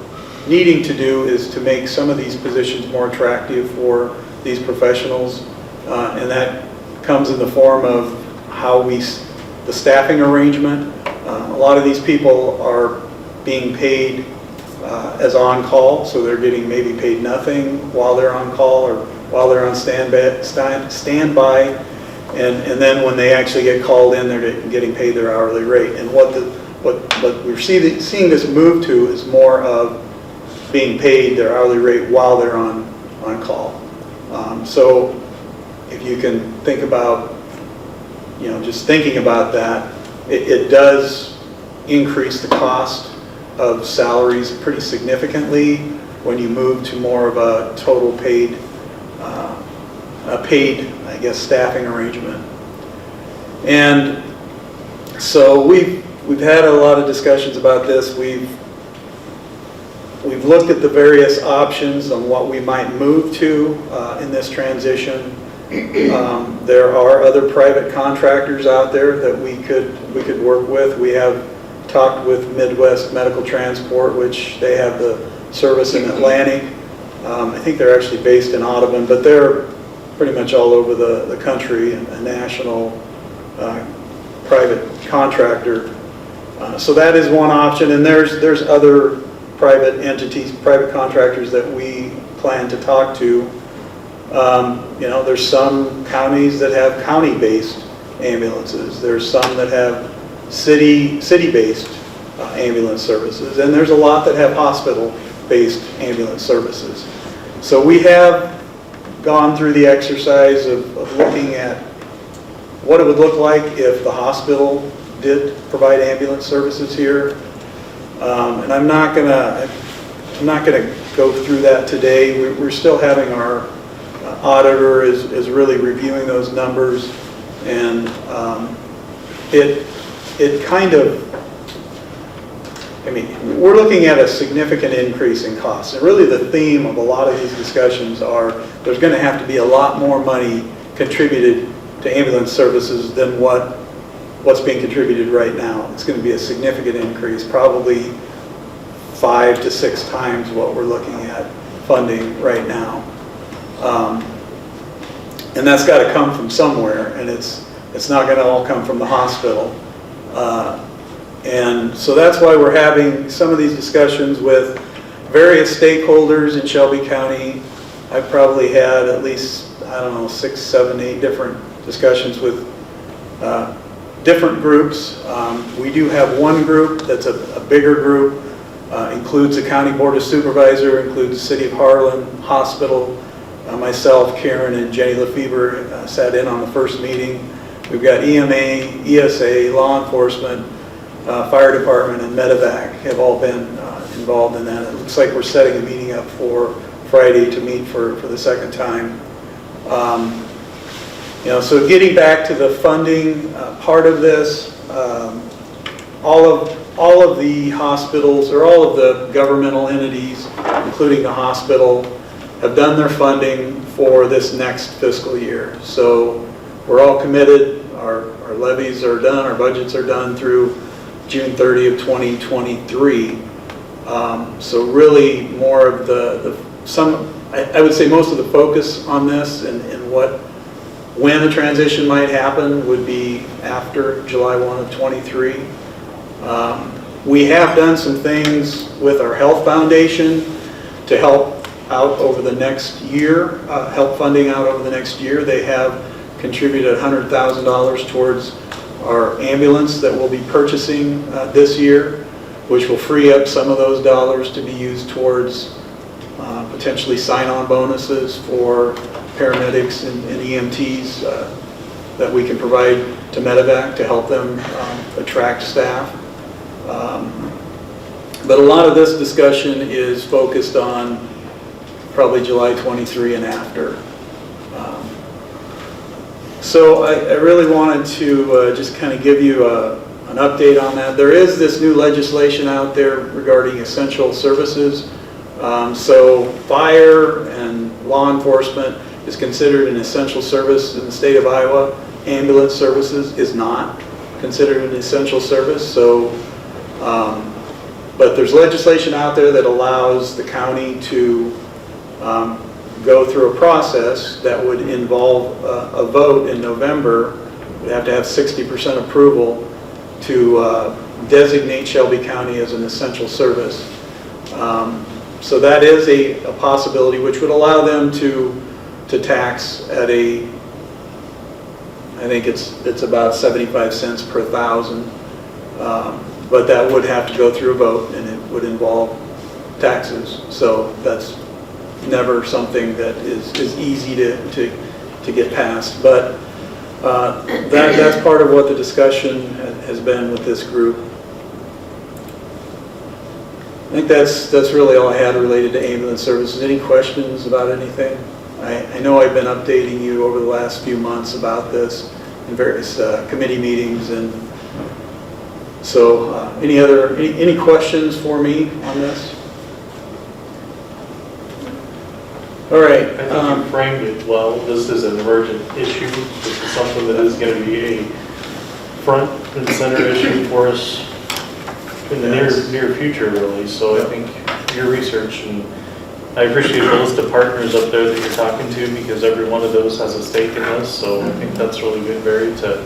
needing to do is to make some of these positions more attractive for these professionals, and that comes in the form of the staffing arrangement. A lot of these people are being paid as on-call, so they're getting maybe paid nothing while they're on call or while they're on standby, and then when they actually get called in, they're getting paid their hourly rate. And what we're seeing this move to is more of being paid their hourly rate while they're on call. So if you can think about, just thinking about that, it does increase the cost of salaries pretty significantly when you move to more of a total paid, I guess, staffing arrangement. And so we've had a lot of discussions about this. We've looked at the various options on what we might move to in this transition. There are other private contractors out there that we could work with. We have talked with Midwest Medical Transport, which they have the service in Atlantic. I think they're actually based in Audubon, but they're pretty much all over the country, a national private contractor. So that is one option, and there's other private entities, private contractors that we plan to talk to. There's some counties that have county-based ambulances. There's some that have city-based ambulance services, and there's a lot that have hospital-based ambulance services. So we have gone through the exercise of looking at what it would look like if the hospital did provide ambulance services here. And I'm not gonna go through that today. We're still having our auditor is really reviewing those numbers, and it kind of, we're looking at a significant increase in costs. And really the theme of a lot of these discussions are there's going to have to be a lot more money contributed to ambulance services than what's being contributed right now. It's going to be a significant increase, probably 5 to 6 times what we're looking at funding right now. And that's got to come from somewhere, and it's not going to all come from the hospital. And so that's why we're having some of these discussions with various stakeholders in Shelby County. I've probably had at least, 6, 7, 8 different discussions with different groups. We do have one group that's a bigger group, includes the County Board of Supervisors, includes the City of Harlan, Hospital, myself, Karen, and Jenny Lefebvre sat in on the first meeting. We've got EMA, ESA, law enforcement, fire department, and Medevac have all been involved in that. It looks like we're setting a meeting up for Friday to meet for the second time. So getting back to the funding part of this, all of the hospitals, or all of the governmental entities, including the hospital, have done their funding for this next fiscal year. So we're all committed. Our levies are done, our budgets are done through June 30 of 2023. So really more of I would say most of the focus on this and when the transition might happen would be after July 1 of 23. We have done some things with our health foundation to help out over the next year, help funding out over the next year. They have contributed $100,000 towards our ambulance that we'll be purchasing this year, which will free up some of those dollars to be used towards potentially sign-on bonuses for paramedics and EMTs that we can provide to Medevac to help them attract staff. But a lot of this discussion is focused on probably July 23 and after. So I really wanted to just kind of give you an update on that. There is this new legislation out there regarding essential services. So fire and law enforcement is considered an essential service in the state of Iowa. Ambulance services is not considered an essential service. So, but there's legislation out there that allows the county to go through a process that would involve a vote in November. We have to have 60% approval to designate Shelby County as an essential service. So that is a possibility which would allow them to tax at I think it's about 75 cents per thousand. But that would have to go through a vote and it would involve taxes. So that's never something that is easy to get passed. But that's part of what the discussion has been with this group. I think that's really all I had related to ambulance services. Any questions about anything? I know I've been updating you over the last few months about this in various committee meetings, and so any questions for me on this? All right. I think you framed it well. This is an emergent issue. This is something that is going to be a front and center issue for us in the near future, really. So I think your research, and I appreciate the list of partners up there that you're talking to, because every one of those has a stake in this. So I think that's really good, Barry, to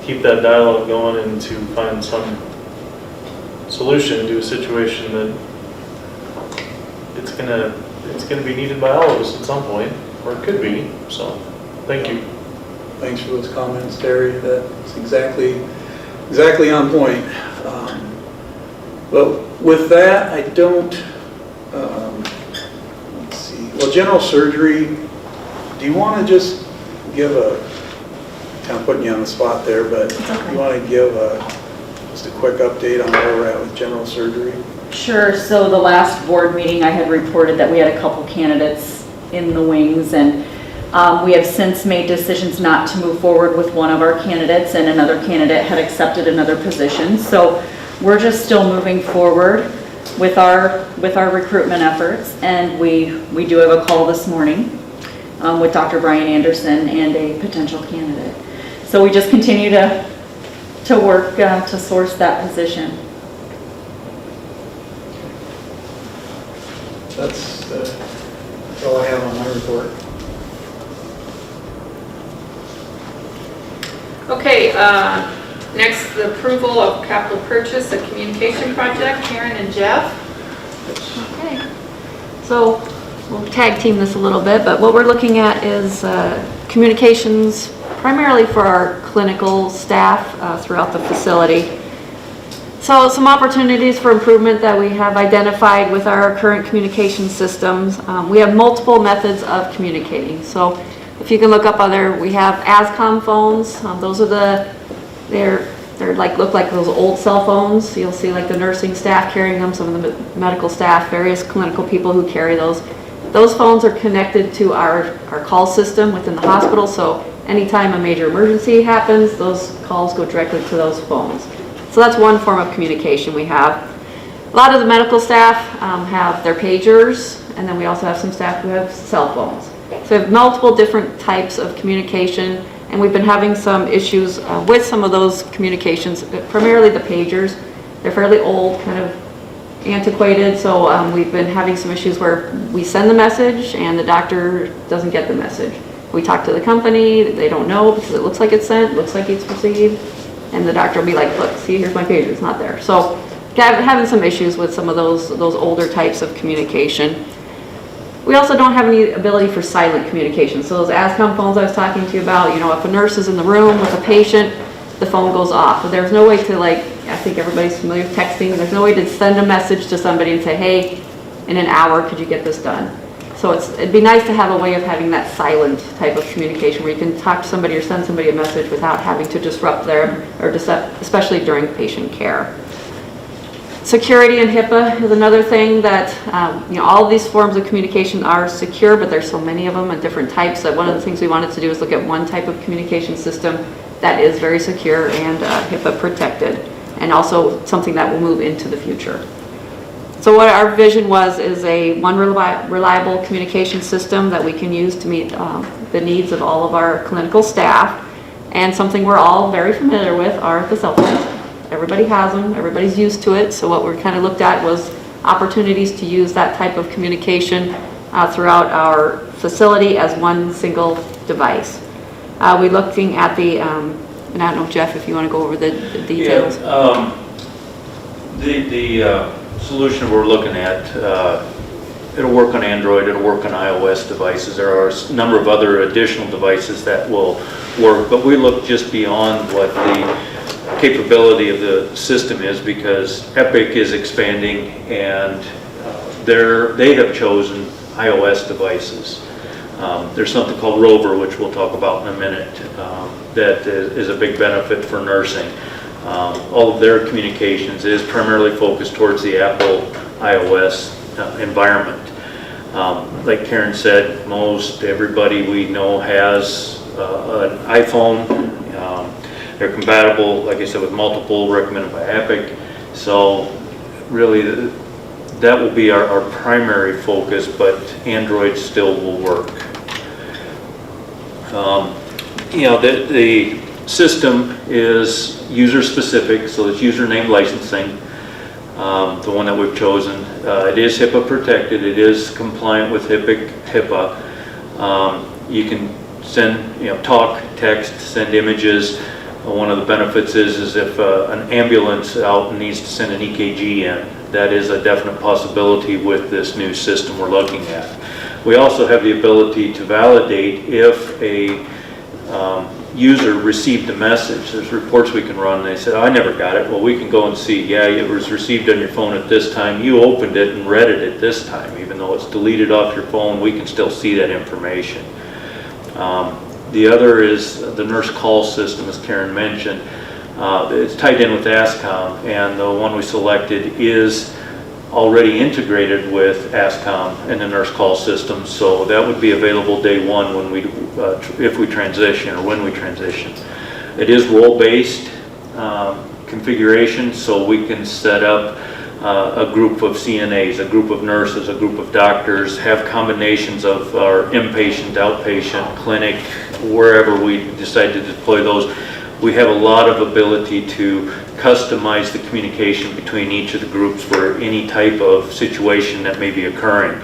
keep that dialogue going and to find some solution to a situation that it's gonna be needed by all of us at some point, or it could be. So thank you. Thanks for those comments, Terry. That's exactly on point. But with that, I don't, let's see. Well, general surgery, do you want to just give kind of putting you on the spot there, but do you want to give just a quick update on where we're at with general surgery? Sure. So the last board meeting, I had reported that we had a couple candidates in the wings, and we have since made decisions not to move forward with one of our candidates, and another candidate had accepted another position. So we're just still moving forward with our recruitment efforts, and we do have a call this morning with Dr. Brian Anderson and a potential candidate. So we just continue to work to source that position. That's all I have on my report. Okay, next, the approval of capital purchase, a communication project. Karen and Jeff. Okay. So we'll tag team this a little bit, but what we're looking at is communications primarily for our clinical staff throughout the facility. So some opportunities for improvement that we have identified with our current communication systems. We have multiple methods of communicating. So if you can look up we have ASCOM phones. Those are they're look like those old cell phones. You'll see like the nursing staff carrying them, some of the medical staff, various clinical people who carry those. Those phones are connected to our call system within the hospital. So anytime a major emergency happens, those calls go directly to those phones. So that's one form of communication we have. A lot of the medical staff have their pagers, and then we also have some staff who have cell phones. So we have multiple different types of communication, and we've been having some issues with some of those communications, primarily the pagers. They're fairly old, kind of antiquated, so we've been having some issues where we send the message and the doctor doesn't get the message. We talk to the company, they don't know because it looks like it's sent, looks like it's received. And the doctor will be like, look, see, here's my pager, it's not there. So having some issues with some of those older types of communication. We also don't have any ability for silent communication. So those ASCOM phones I was talking to you about, if a nurse is in the room with a patient, the phone goes off. But there's no way to I think everybody's familiar with texting, there's no way to send a message to somebody and say, hey, in an hour, could you get this done? So it'd be nice to have a way of having that silent type of communication where you can talk to somebody or send somebody a message without having to disrupt them, or especially during patient care. Security and HIPAA is another thing that, all of these forms of communication are secure, but there's so many of them and different types that one of the things we wanted to do is look at one type of communication system that is very secure and HIPAA protected, and also something that will move into the future. So what our vision is one reliable communication system that we can use to meet the needs of all of our clinical staff, and something we're all very familiar with are the cell phones. Everybody has them, everybody's used to it, so what we kind of looked at was opportunities to use that type of communication throughout our facility as one single device. We're looking at the, and I don't know, Jeff, if you want to go over the details. Yeah, the solution we're looking at, it'll work on Android, it'll work on iOS devices. There are a number of other additional devices that will work, but we look just beyond what the capability of the system is, because Epic is expanding, and they have chosen iOS devices. There's something called Rover, which we'll talk about in a minute, that is a big benefit for nursing. All of their communications is primarily focused towards the Apple iOS environment. Like Karen said, most everybody we know has an iPhone. They're compatible, like I said, with multiple, recommended by Epic. So really, that will be our primary focus, but Android still will work. The system is user-specific, so it's username licensing, the one that we've chosen. It is HIPAA protected. It is compliant with HIPAA. You can send, talk, text, send images. One of the benefits is if an ambulance out needs to send an EKG in, that is a definite possibility with this new system we're looking at. We also have the ability to validate if a user received a message. There's reports we can run, and they said, I never got it. Well, we can go and see, yeah, it was received on your phone at this time. You opened it and read it at this time. Even though it's deleted off your phone, we can still see that information. The other is the nurse call system, as Karen mentioned. It's tied in with ASCOM, and the one we selected is already integrated with ASCOM and the nurse call system, so that would be available day one when if we transition, or when we transition. It is role-based configuration, so we can set up a group of CNAs, a group of nurses, a group of doctors, have combinations of our inpatient, outpatient, clinic, wherever we decide to deploy those. We have a lot of ability to customize the communication between each of the groups for any type of situation that may be occurring.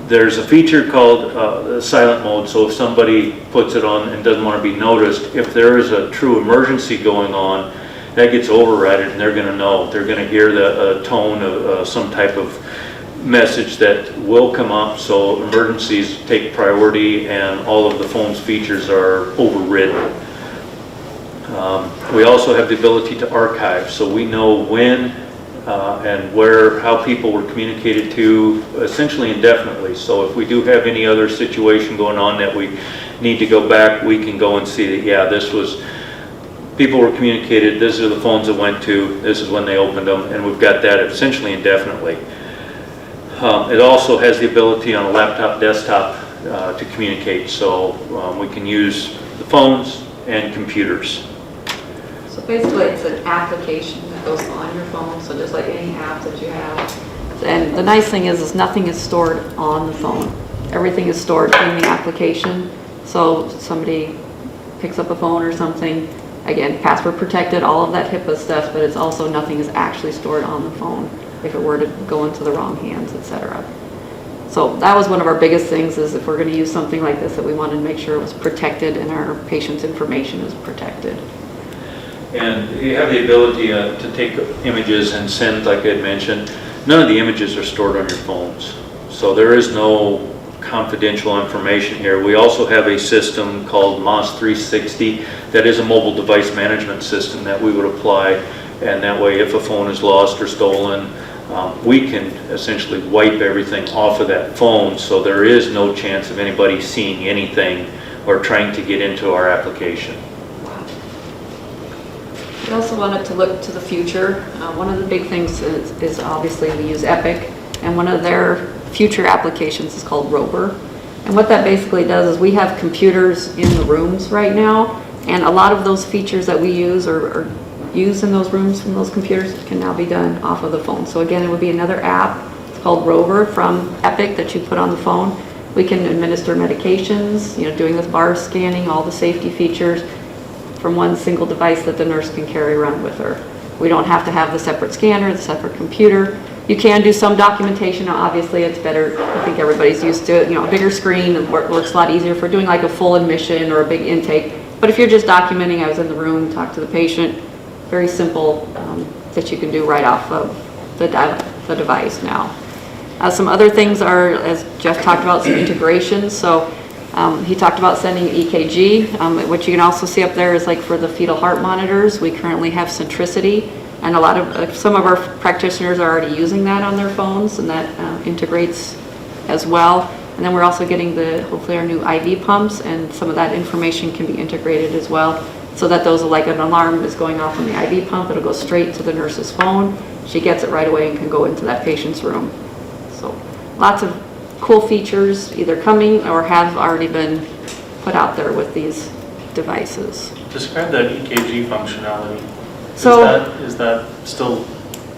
There's a feature called silent mode, so if somebody puts it on and doesn't want to be noticed, if there is a true emergency going on, that gets overridden, and they're going to know. They're going to hear the tone of some type of message that will come up, so emergencies take priority and all of the phone's features are overridden. We also have the ability to archive, so we know when and where, how people were communicated to, essentially indefinitely. So if we do have any other situation going on that we need to go back, we can go and see that, yeah, this was, people were communicated, these are the phones that went to, this is when they opened them, and we've got that essentially indefinitely. It also has the ability on a laptop, desktop to communicate, so we can use the phones and computers. So basically, it's an application that goes on your phone, so just like any app that you have. And the nice thing is nothing is stored on the phone. Everything is stored in the application. So if somebody picks up a phone or something, again, password protected, all of that HIPAA stuff, but it's also nothing is actually stored on the phone if it were to go into the wrong hands, etc. So that was one of our biggest things, is if we're going to use something like this, that we wanted to make sure it was protected and our patient's information is protected. And you have the ability to take images and send, like I had mentioned. None of the images are stored on your phones, so there is no confidential information here. We also have a system called MOS 360 that is a mobile device management system that we would apply, and that way if a phone is lost or stolen, we can essentially wipe everything off of that phone, so there is no chance of anybody seeing anything or trying to get into our application. We also wanted to look to the future. One of the big things is obviously we use Epic, and one of their future applications is called Rover. And what that basically does is we have computers in the rooms right now, and a lot of those features that we use or used in those rooms from those computers can now be done off of the phone. So again, it would be another app. It's called Rover from Epic that you put on the phone. We can administer medications, doing this bar scanning, all the safety features from one single device that the nurse can carry around with her. We don't have to have the separate scanner, the separate computer. You can do some documentation. Now, obviously, it's better. I think everybody's used to it. A bigger screen, it works a lot easier for doing like a full admission or a big intake. But if you're just documenting, I was in the room, talked to the patient, very simple that you can do right off of the device now. Some other things are, as Jeff talked about, some integrations. So he talked about sending EKG. What you can also see up there is like for the fetal heart monitors, we currently have Centricity, and some of our practitioners are already using that on their phones, and that integrates as well. And then we're also getting hopefully our new IV pumps, and some of that information can be integrated as well, so that those like an alarm is going off on the IV pump, it'll go straight to the nurse's phone. She gets it right away and can go into that patient's room. So lots of cool features either coming or have already been put out there with these devices. Describe that EKG functionality. So, is that still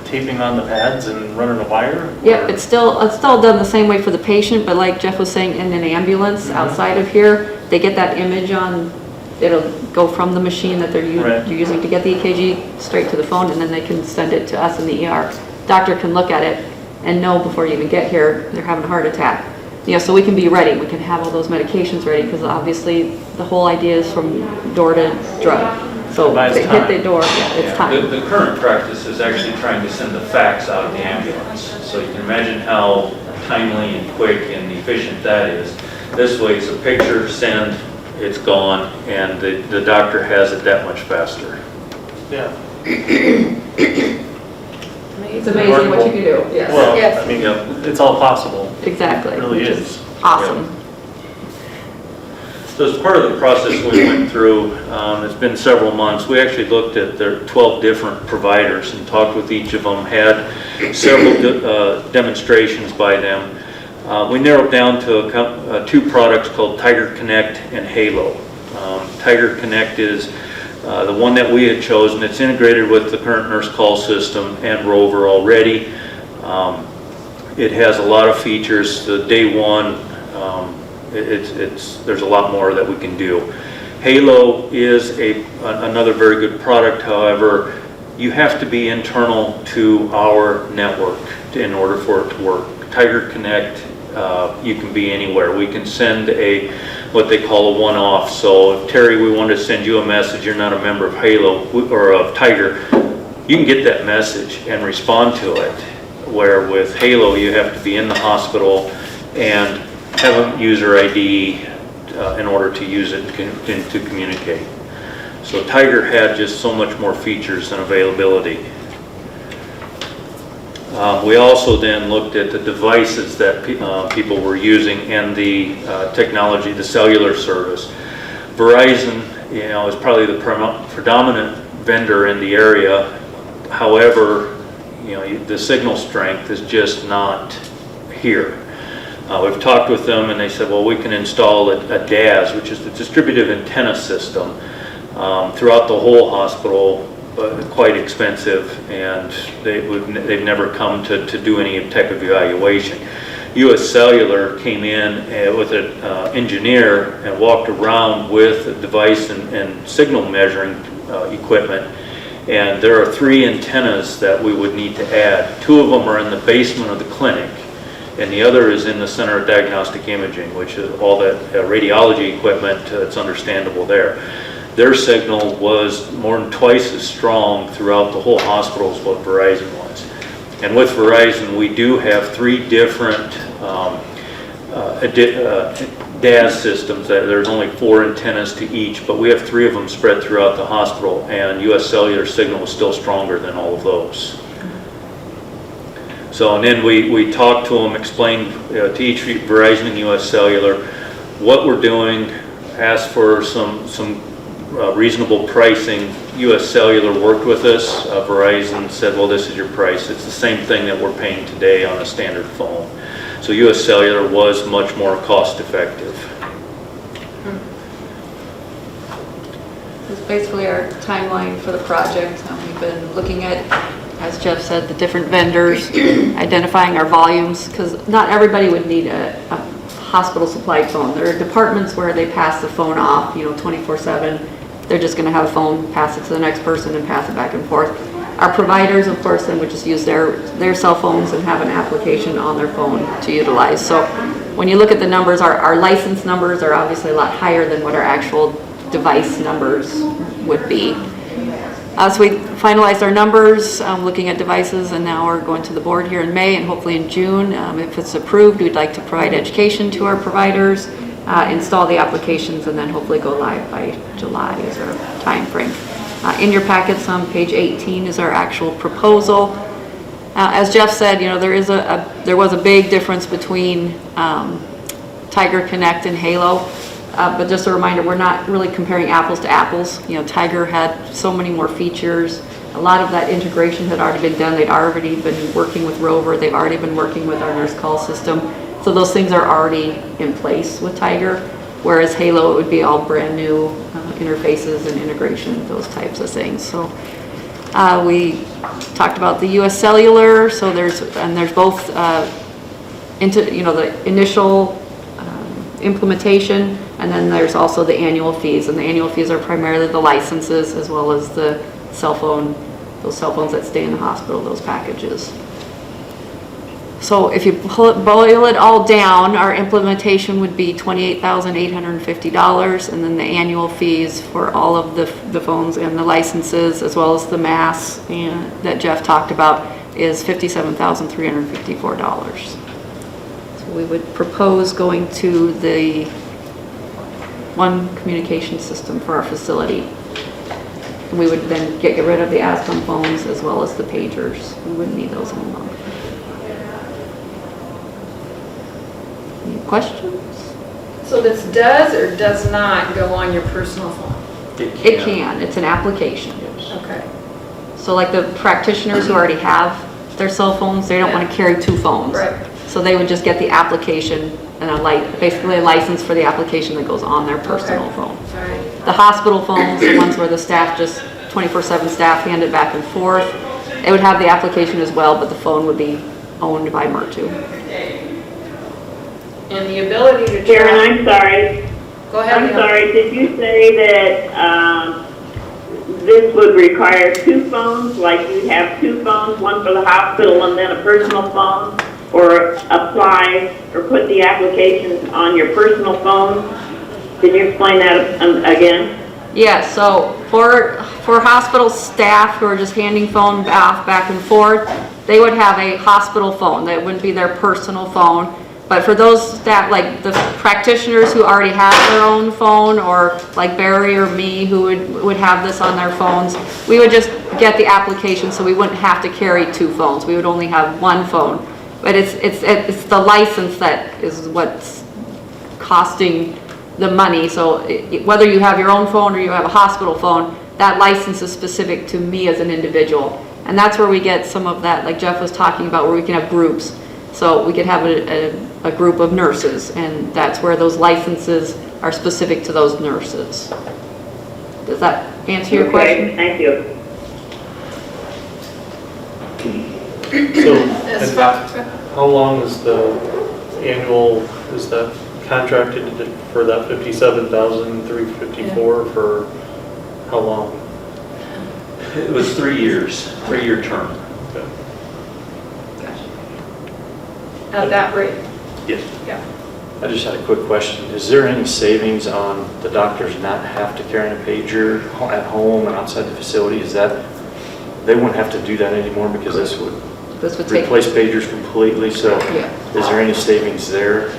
taping on the pads and running a wire? Yeah, it's still done the same way for the patient, but like Jeff was saying, in an ambulance outside of here, they get that image on, it'll go from the machine that they're using to get the EKG straight to the phone, and then they can send it to us in the ER. Doctor can look at it and know before you even get here they're having a heart attack. So we can be ready. We can have all those medications ready, because obviously the whole idea is from door to drug. So they hit the door, it's time. The current practice is actually trying to send the fax out of the ambulance. So you can imagine how timely and quick and efficient that is. This way it's a picture, send, it's gone, and the doctor has it that much faster. Yeah. It's amazing what you can do. Yes. Well, Yes. I mean, it's all possible. Exactly. It really which is. Awesome. So as part of the process we went through, it's been several months, we actually looked at their 12 different providers and talked with each of them, had several demonstrations by them. We narrowed down to two products called Tiger Connect and Halo. Tiger Connect is the one that we had chosen. It's integrated with the current nurse call system and Rover already. It has a lot of features. The day one, there's a lot more that we can do. Halo is another very good product. However, you have to be internal to our network in order for it to work. Tiger Connect, you can be anywhere. We can send what they call a one-off. So if Terry, we want to send you a message, you're not a member of Halo or of Tiger, you can get that message and respond to it. Where with Halo, you have to be in the hospital and have a user ID in order to use it to communicate. So Tiger had just so much more features and availability. We also then looked at the devices that people were using and the technology, the cellular service. Verizon, is probably the predominant vendor in the area. However, the signal strength is just not here. We've talked with them and they said, well, we can install a DAS, which is the distributive antenna system, throughout the whole hospital, but quite expensive, and they've never come to do any tech evaluation. US Cellular came in with an engineer and walked around with a device and signal measuring equipment. And there are 3 antennas that we would need to add. 2 of them are in the basement of the clinic, and the other is in the Center of Diagnostic Imaging, which is all that radiology equipment. It's understandable there. Their signal was more than twice as strong throughout the whole hospital as what Verizon was. And with Verizon, we do have 3 different DAS systems. There's only 4 antennas to each, but we have 3 of them spread throughout the hospital, and US Cellular signal is still stronger than all of those. So, and then we talked to them, explained to each Verizon and US Cellular what we're doing, asked for some reasonable pricing. US Cellular worked with us. Verizon said, well, this is your price. It's the same thing that we're paying today on a standard phone. So US Cellular was much more cost effective. This is basically our timeline for the project. We've been looking at, as Jeff said, the different vendors, identifying our volumes, because not everybody would need a hospital supplied phone. There are departments where they pass the phone off, 24/7. They're just going to have a phone, pass it to the next person and pass it back and forth. Our providers, of course, then would just use their cell phones and have an application on their phone to utilize. So when you look at the numbers, our license numbers are obviously a lot higher than what our actual device numbers would be. So we finalized our numbers, looking at devices, and now we're going to the board here in May and hopefully in June. If it's approved, we'd like to provide education to our providers, install the applications, and then hopefully go live by July is our time frame. In your packets on page 18 is our actual proposal. As Jeff said, there was a big difference between Tiger Connect and Halo. But just a reminder, we're not really comparing apples to apples. Tiger had so many more features. A lot of that integration had already been done. They'd already been working with Rover. They've already been working with our nurse call system. So those things are already in place with Tiger. Whereas Halo, it would be all brand new interfaces and integration, those types of things. So we talked about the US Cellular. So there's both the initial implementation, and then there's also the annual fees, and the annual fees are primarily the licenses as well as the those cell phones that stay in the hospital, those packages. So if you boil it all down, our implementation would be $28,850, and then the annual fees for all of the phones and the licenses as well as the mass that Jeff talked about is $57,354. We would propose going to the one communication system for our facility. We would then get rid of the ASCOM phones as well as the pagers. We wouldn't need those anymore. Any questions? So this does or does not go on your personal phone? It can. It's an application. Okay. So like the practitioners who already have their cell phones, they don't want to carry two phones. Right. So they would just get the application and basically a license for the application that goes on their personal phone. All right. The hospital phones, the ones where the staff just 24/7 staff hand it back and forth, it would have the application as well, but the phone would be owned by Myrtue. And the ability to Karen, track. I'm sorry. Go ahead. I'm Leon. sorry, did you say that this would require two phones, like you'd have two phones, one for the hospital and then a personal phone? Or apply or put the applications on your personal phone? Can you explain that again? Yeah, so for hospital staff who are just handing phone off back and forth, they would have a hospital phone. That wouldn't be their personal phone. But for those staff, like the practitioners who already have their own phone, or like Barry or me who would have this on their phones, we would just get the application so we wouldn't have to carry two phones. We would only have one phone. But it's the license that is what's costing the money. So whether you have your own phone or you have a hospital phone, that license is specific to me as an individual. And that's where we get some of that, like Jeff was talking about, where we can have groups. So we could have a group of nurses, and that's where those licenses are specific to those nurses. Does that answer your question? Okay, thank you. So, and how long is the annual, is that contracted for that 57,354 for how long? It was 3 years, 3-year term. Okay. At that rate? Yes. Yeah. I just had a quick question. Is there any savings on the doctors not have to carry a pager at home and outside the facility? Is that, they wouldn't have to do that anymore because this would take replace pagers completely? So Yeah. is there any savings there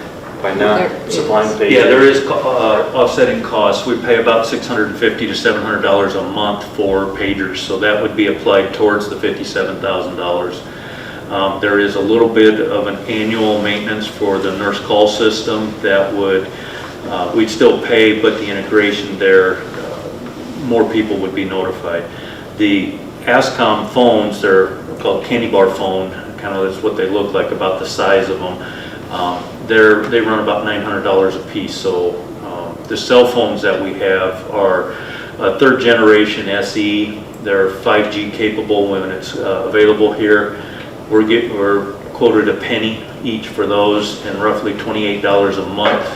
by not There supplying is. pagers? Yeah, there is offsetting costs. We pay about $650 to $700 a month for pagers, so that would be applied towards the $57,000. There is a little bit of an annual maintenance for the nurse call system that we'd still pay, but the integration there, more people would be notified. The ASCOM phones, they're called candy bar phone, kind of that's what they look like, about the size of them. They run about $900 a piece. So the cell phones that we have are third generation SE. They're 5G capable when it's available here. We're quoted a penny each for those, and roughly $28 a month,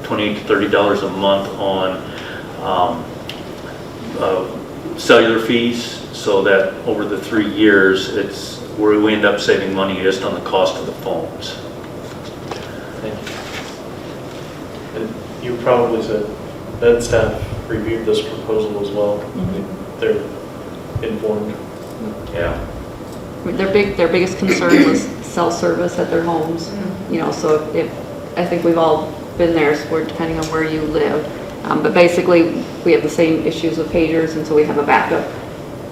$28 to $30 a month on cellular fees, so that over the 3 years, it's where we end up saving money just on the cost of the phones. Thank you. And you probably said that staff reviewed this proposal as well. They're informed. Yeah. Their biggest concern was cell service at their homes, you know, so if I think we've all been there, so we're depending on where you live. But basically, we have the same issues with pagers, and so we have a backup.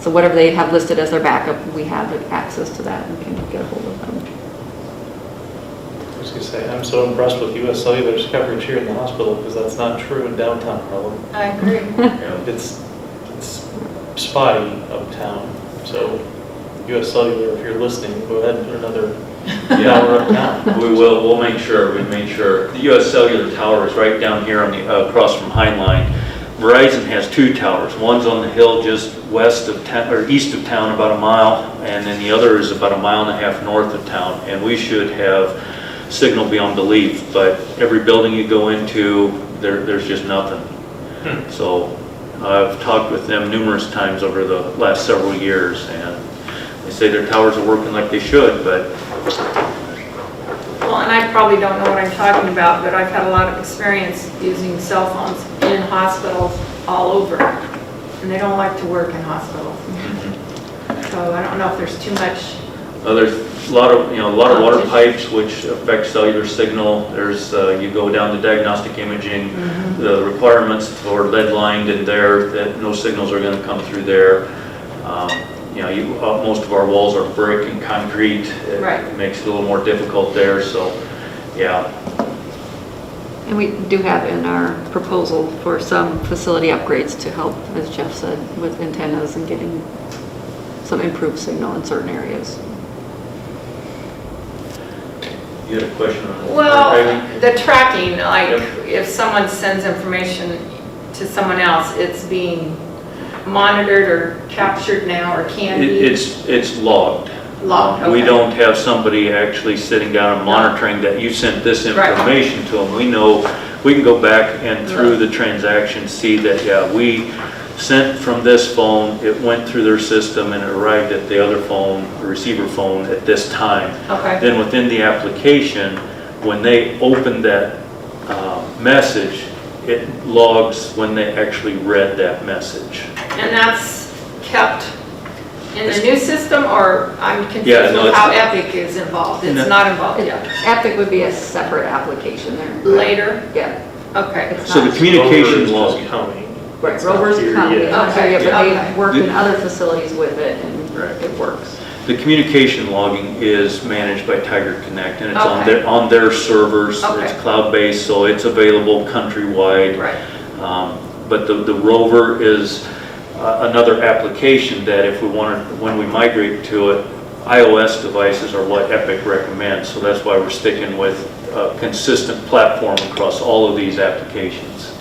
So whatever they have listed as their backup, we have access to that and can get a hold of them. I was going to say, I'm so impressed with US Cellular's coverage here in the hospital, because that's not true in downtown Harlan. I agree. It's spotty uptown, so US Cellular, if you're listening, go ahead and put another tower uptown. We'll make sure, we made sure. The US Cellular tower is right down here on the, across from Heinlein. Verizon has 2 towers. One's on the hill just west of town, or east of town, about a mile, and then the other is about 1.5 miles north of town. And we should have signal beyond belief, but every building you go into, there's just nothing. So I've talked with them numerous times over the last several years, and they say their towers are working like they should, but... Well, and I probably don't know what I'm talking about, but I've had a lot of experience using cell phones in hospitals all over, and they don't like to work in hospitals. So I don't know if there's too much. There's a lot of water pipes which affect cellular signal. There's, you go down to diagnostic imaging, the requirements for lead lined in there, that no signals are going to come through there. Most of our walls are brick and concrete. It makes it a little more difficult there, so yeah. And we do have in our proposal for some facility upgrades to help, as Jeff said, with antennas and getting some improved signal in certain areas. You had a question on that? Well, the tracking, like if someone sends information to someone else, it's being monitored or captured now, or can be? It's logged. Logged, We okay. don't have somebody actually sitting down and monitoring that you sent this information to them. We know, we can go back and through the transaction see that, yeah, we sent from this phone, it went through their system and it arrived at the other phone, the receiver phone, at this time. Okay. Then within the application, when they open that message, it logs when they actually read that message. And that's kept in the new system, or I'm confused with how Epic is involved? It's not involved yet. Epic would be a separate application there. Later? Yeah. Okay. It's So the not- communication log. Right, Rover's coming, Okay, but they okay. work in other facilities with it, and it works. The communication logging is managed by Tiger Connect, and it's Okay. on their servers. Okay. It's cloud-based, so it's available countrywide. Right. But the Rover is another application that if we wanted, when we migrate to it, iOS devices are what Epic recommends. So that's why we're sticking with a consistent platform across all of these applications.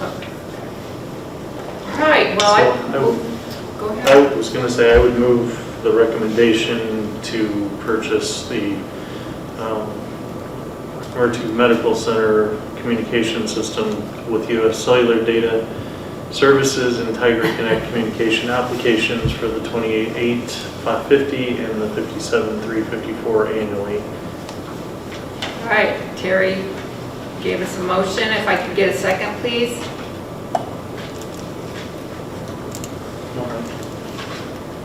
Right, well, go ahead. I was going to say, I would move the recommendation to purchase the Myrtue Medical Center communication system with US Cellular data services and Tiger Connect communication applications for the 28,850 and the 57,354 annually. All right, Terry gave us a motion. If I could get a second, please.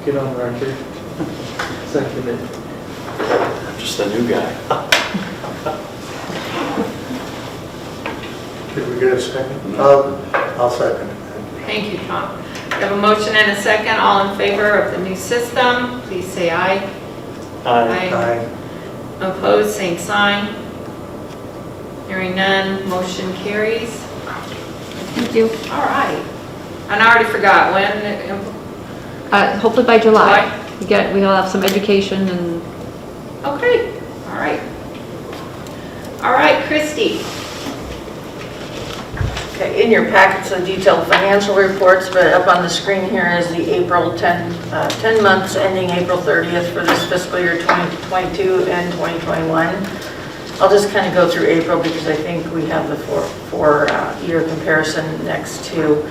Get on record. Seconded. I'm just a new guy. Did we get a second? I'll second it. Thank you, Tom. We have a motion and a second. All in favor of the new system, please say aye. Aye. Aye. Opposed, same sign. Hearing none, motion carries. Thank you. All right. And I already forgot, when, Hopefully by July. July? We'll have some education and okay, all right. All right, Christie. Okay, in your packets are detailed financial reports, but up on the screen here is the April 10 months ending April 30th for this fiscal year 2022 and 2021. I'll just kind of go through April because I think we have the four-year comparison next too.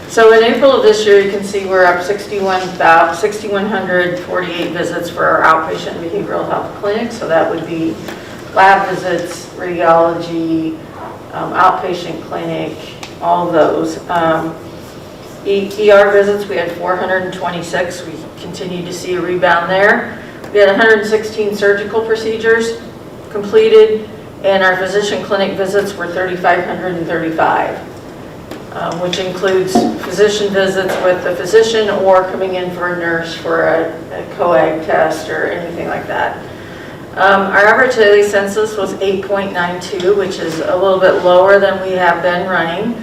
So in April of this year, you can see we're up 6,148 visits for our outpatient behavioral health clinic. So that would be lab visits, radiology, outpatient clinic, all those. ER visits, we had 426. We continue to see a rebound there. We had 116 surgical procedures completed, and our physician clinic visits were 3,535. Which includes physician visits with the physician or coming in for a nurse for a coag test or anything like that. Our average daily census was 8.92, which is a little bit lower than we have been running.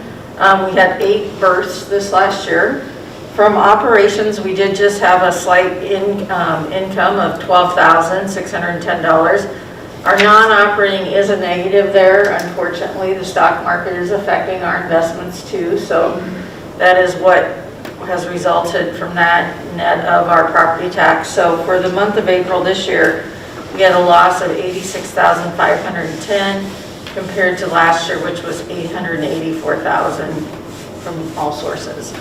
We had 8 births this last year. From operations, we did just have a slight income of $12,610. Our non-operating is a negative there. Unfortunately, the stock market is affecting our investments too. So that is what has resulted from that net of our property tax. So for the month of April this year, we had a loss of $86,510 compared to last year, which was $884,000 from all sources. I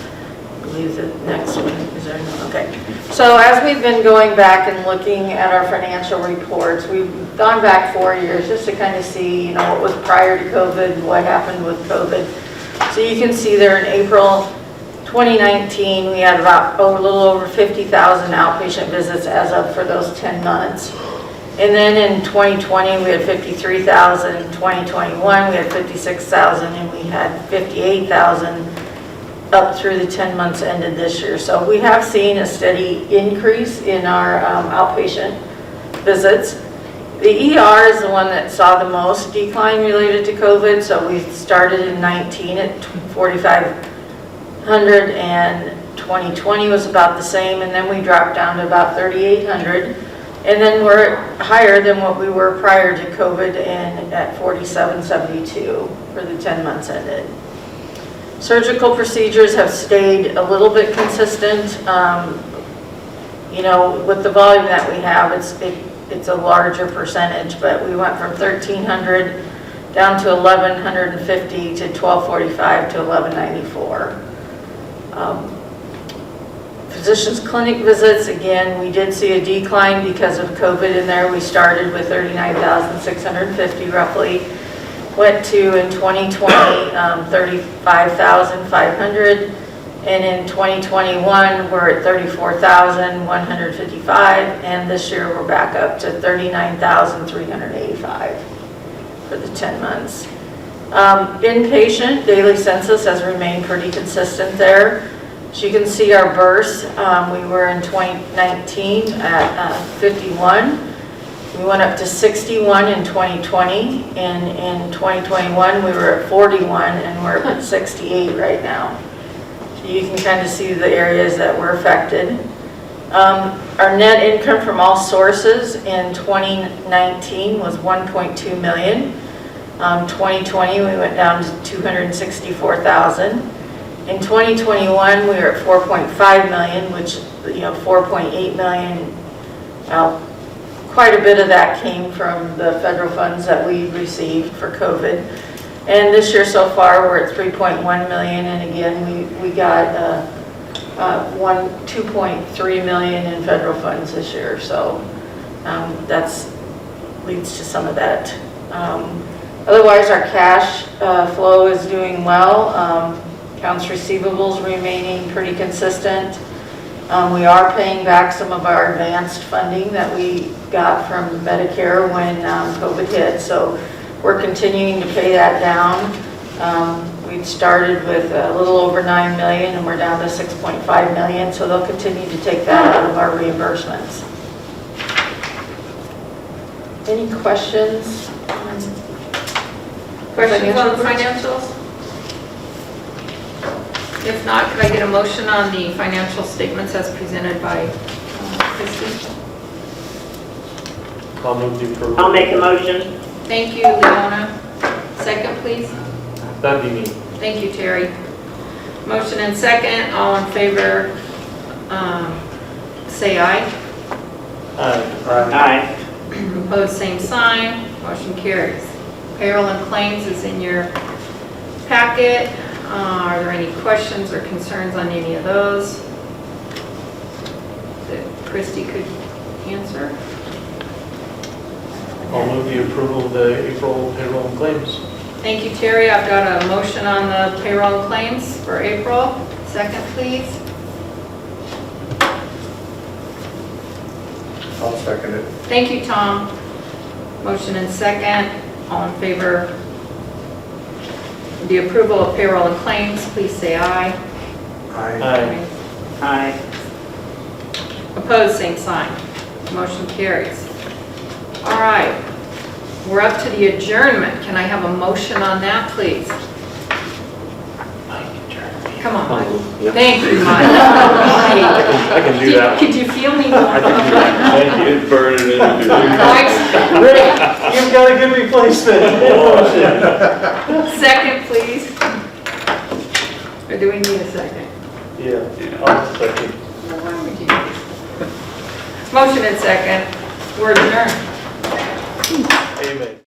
believe the next one is there. Okay. So as we've been going back and looking at our financial reports, we've gone back 4 years just to kind of see, what was prior to COVID, what happened with COVID. So you can see there in April 2019, we had about a little over 50,000 outpatient visits as of for those 10 months. And then in 2020, we had 53,000. In 2021, we had 56,000, and we had 58,000 up through the 10 months ended this year. So we have seen a steady increase in our outpatient visits. The ER is the one that saw the most decline related to COVID. So we started in 19 at 4,500, and 2020 was about the same, and then we dropped down to about 3,800. And then we're higher than what we were prior to COVID and at 4,772 for the 10 months ended. Surgical procedures have stayed a little bit consistent. With the volume that we have, it's a larger percentage, but we went from 1,300 down to 1,150 to 1,245 to 1,194. Physicians clinic visits, again, we did see a decline because of COVID in there. We started with 39,650 roughly. Went to, in 2020, 35,500, and in 2021, we're at 34,155, and this year we're back up to 39,385 for the 10 months. Inpatient daily census has remained pretty consistent there. As you can see our births, we were in 2019 at 51. We went up to 61 in 2020, and in 2021 we were at 41, and we're at 68 right now. So you can kind of see the areas that were affected. Our net income from all sources in 2019 was $1.2 million. 2020 we went down to $264,000. In 2021 we were at $4.5 million, which $4.8 million. Quite a bit of that came from the federal funds that we received for COVID. And this year so far, we're at $3.1 million, and again, we got $2.3 million in federal funds this year, so that leads to some of that. Otherwise, our cash flow is doing well. Accounts receivables remaining pretty consistent. We are paying back some of our advanced funding that we got from Medicare when COVID hit, so we're continuing to pay that down. We started with a little over $9 million, and we're down to $6.5 million, so they'll continue to take that out of our reimbursements. Any questions? Questions on the financials? If not, could I get a motion on the financial statements as presented by Christie? I'll move the approval. I'll make a motion. Thank you, Leona. Second, please. That'd be me. Thank you, Terry. Motion and second, all in favor, say aye. Aye. Opposed, same sign. Motion carries. Payroll and claims is in your packet. Are there any questions or concerns on any of those that Christie could answer? I'll move the approval of the April payroll and claims. Thank you, Terry. I've got a motion on the payroll and claims for April. Second, please. I'll second it. Thank you, Tom. Motion and second. All in favor of the approval of payroll and claims, please say aye. Aye. Aye. Opposed, same sign. Motion carries. All right, we're up to the adjournment. Can I have a motion on that, please? Come on, Mike. Yep. Thank you, Mike. I can do that one. Could you feel me? I can do that. Thank you. It's burning in the Mike's Rick, you've got a good replacement. second, please. Or do we need a second? Yeah, I'll second. Why would you? Motion and second. We're adjourned. Amen.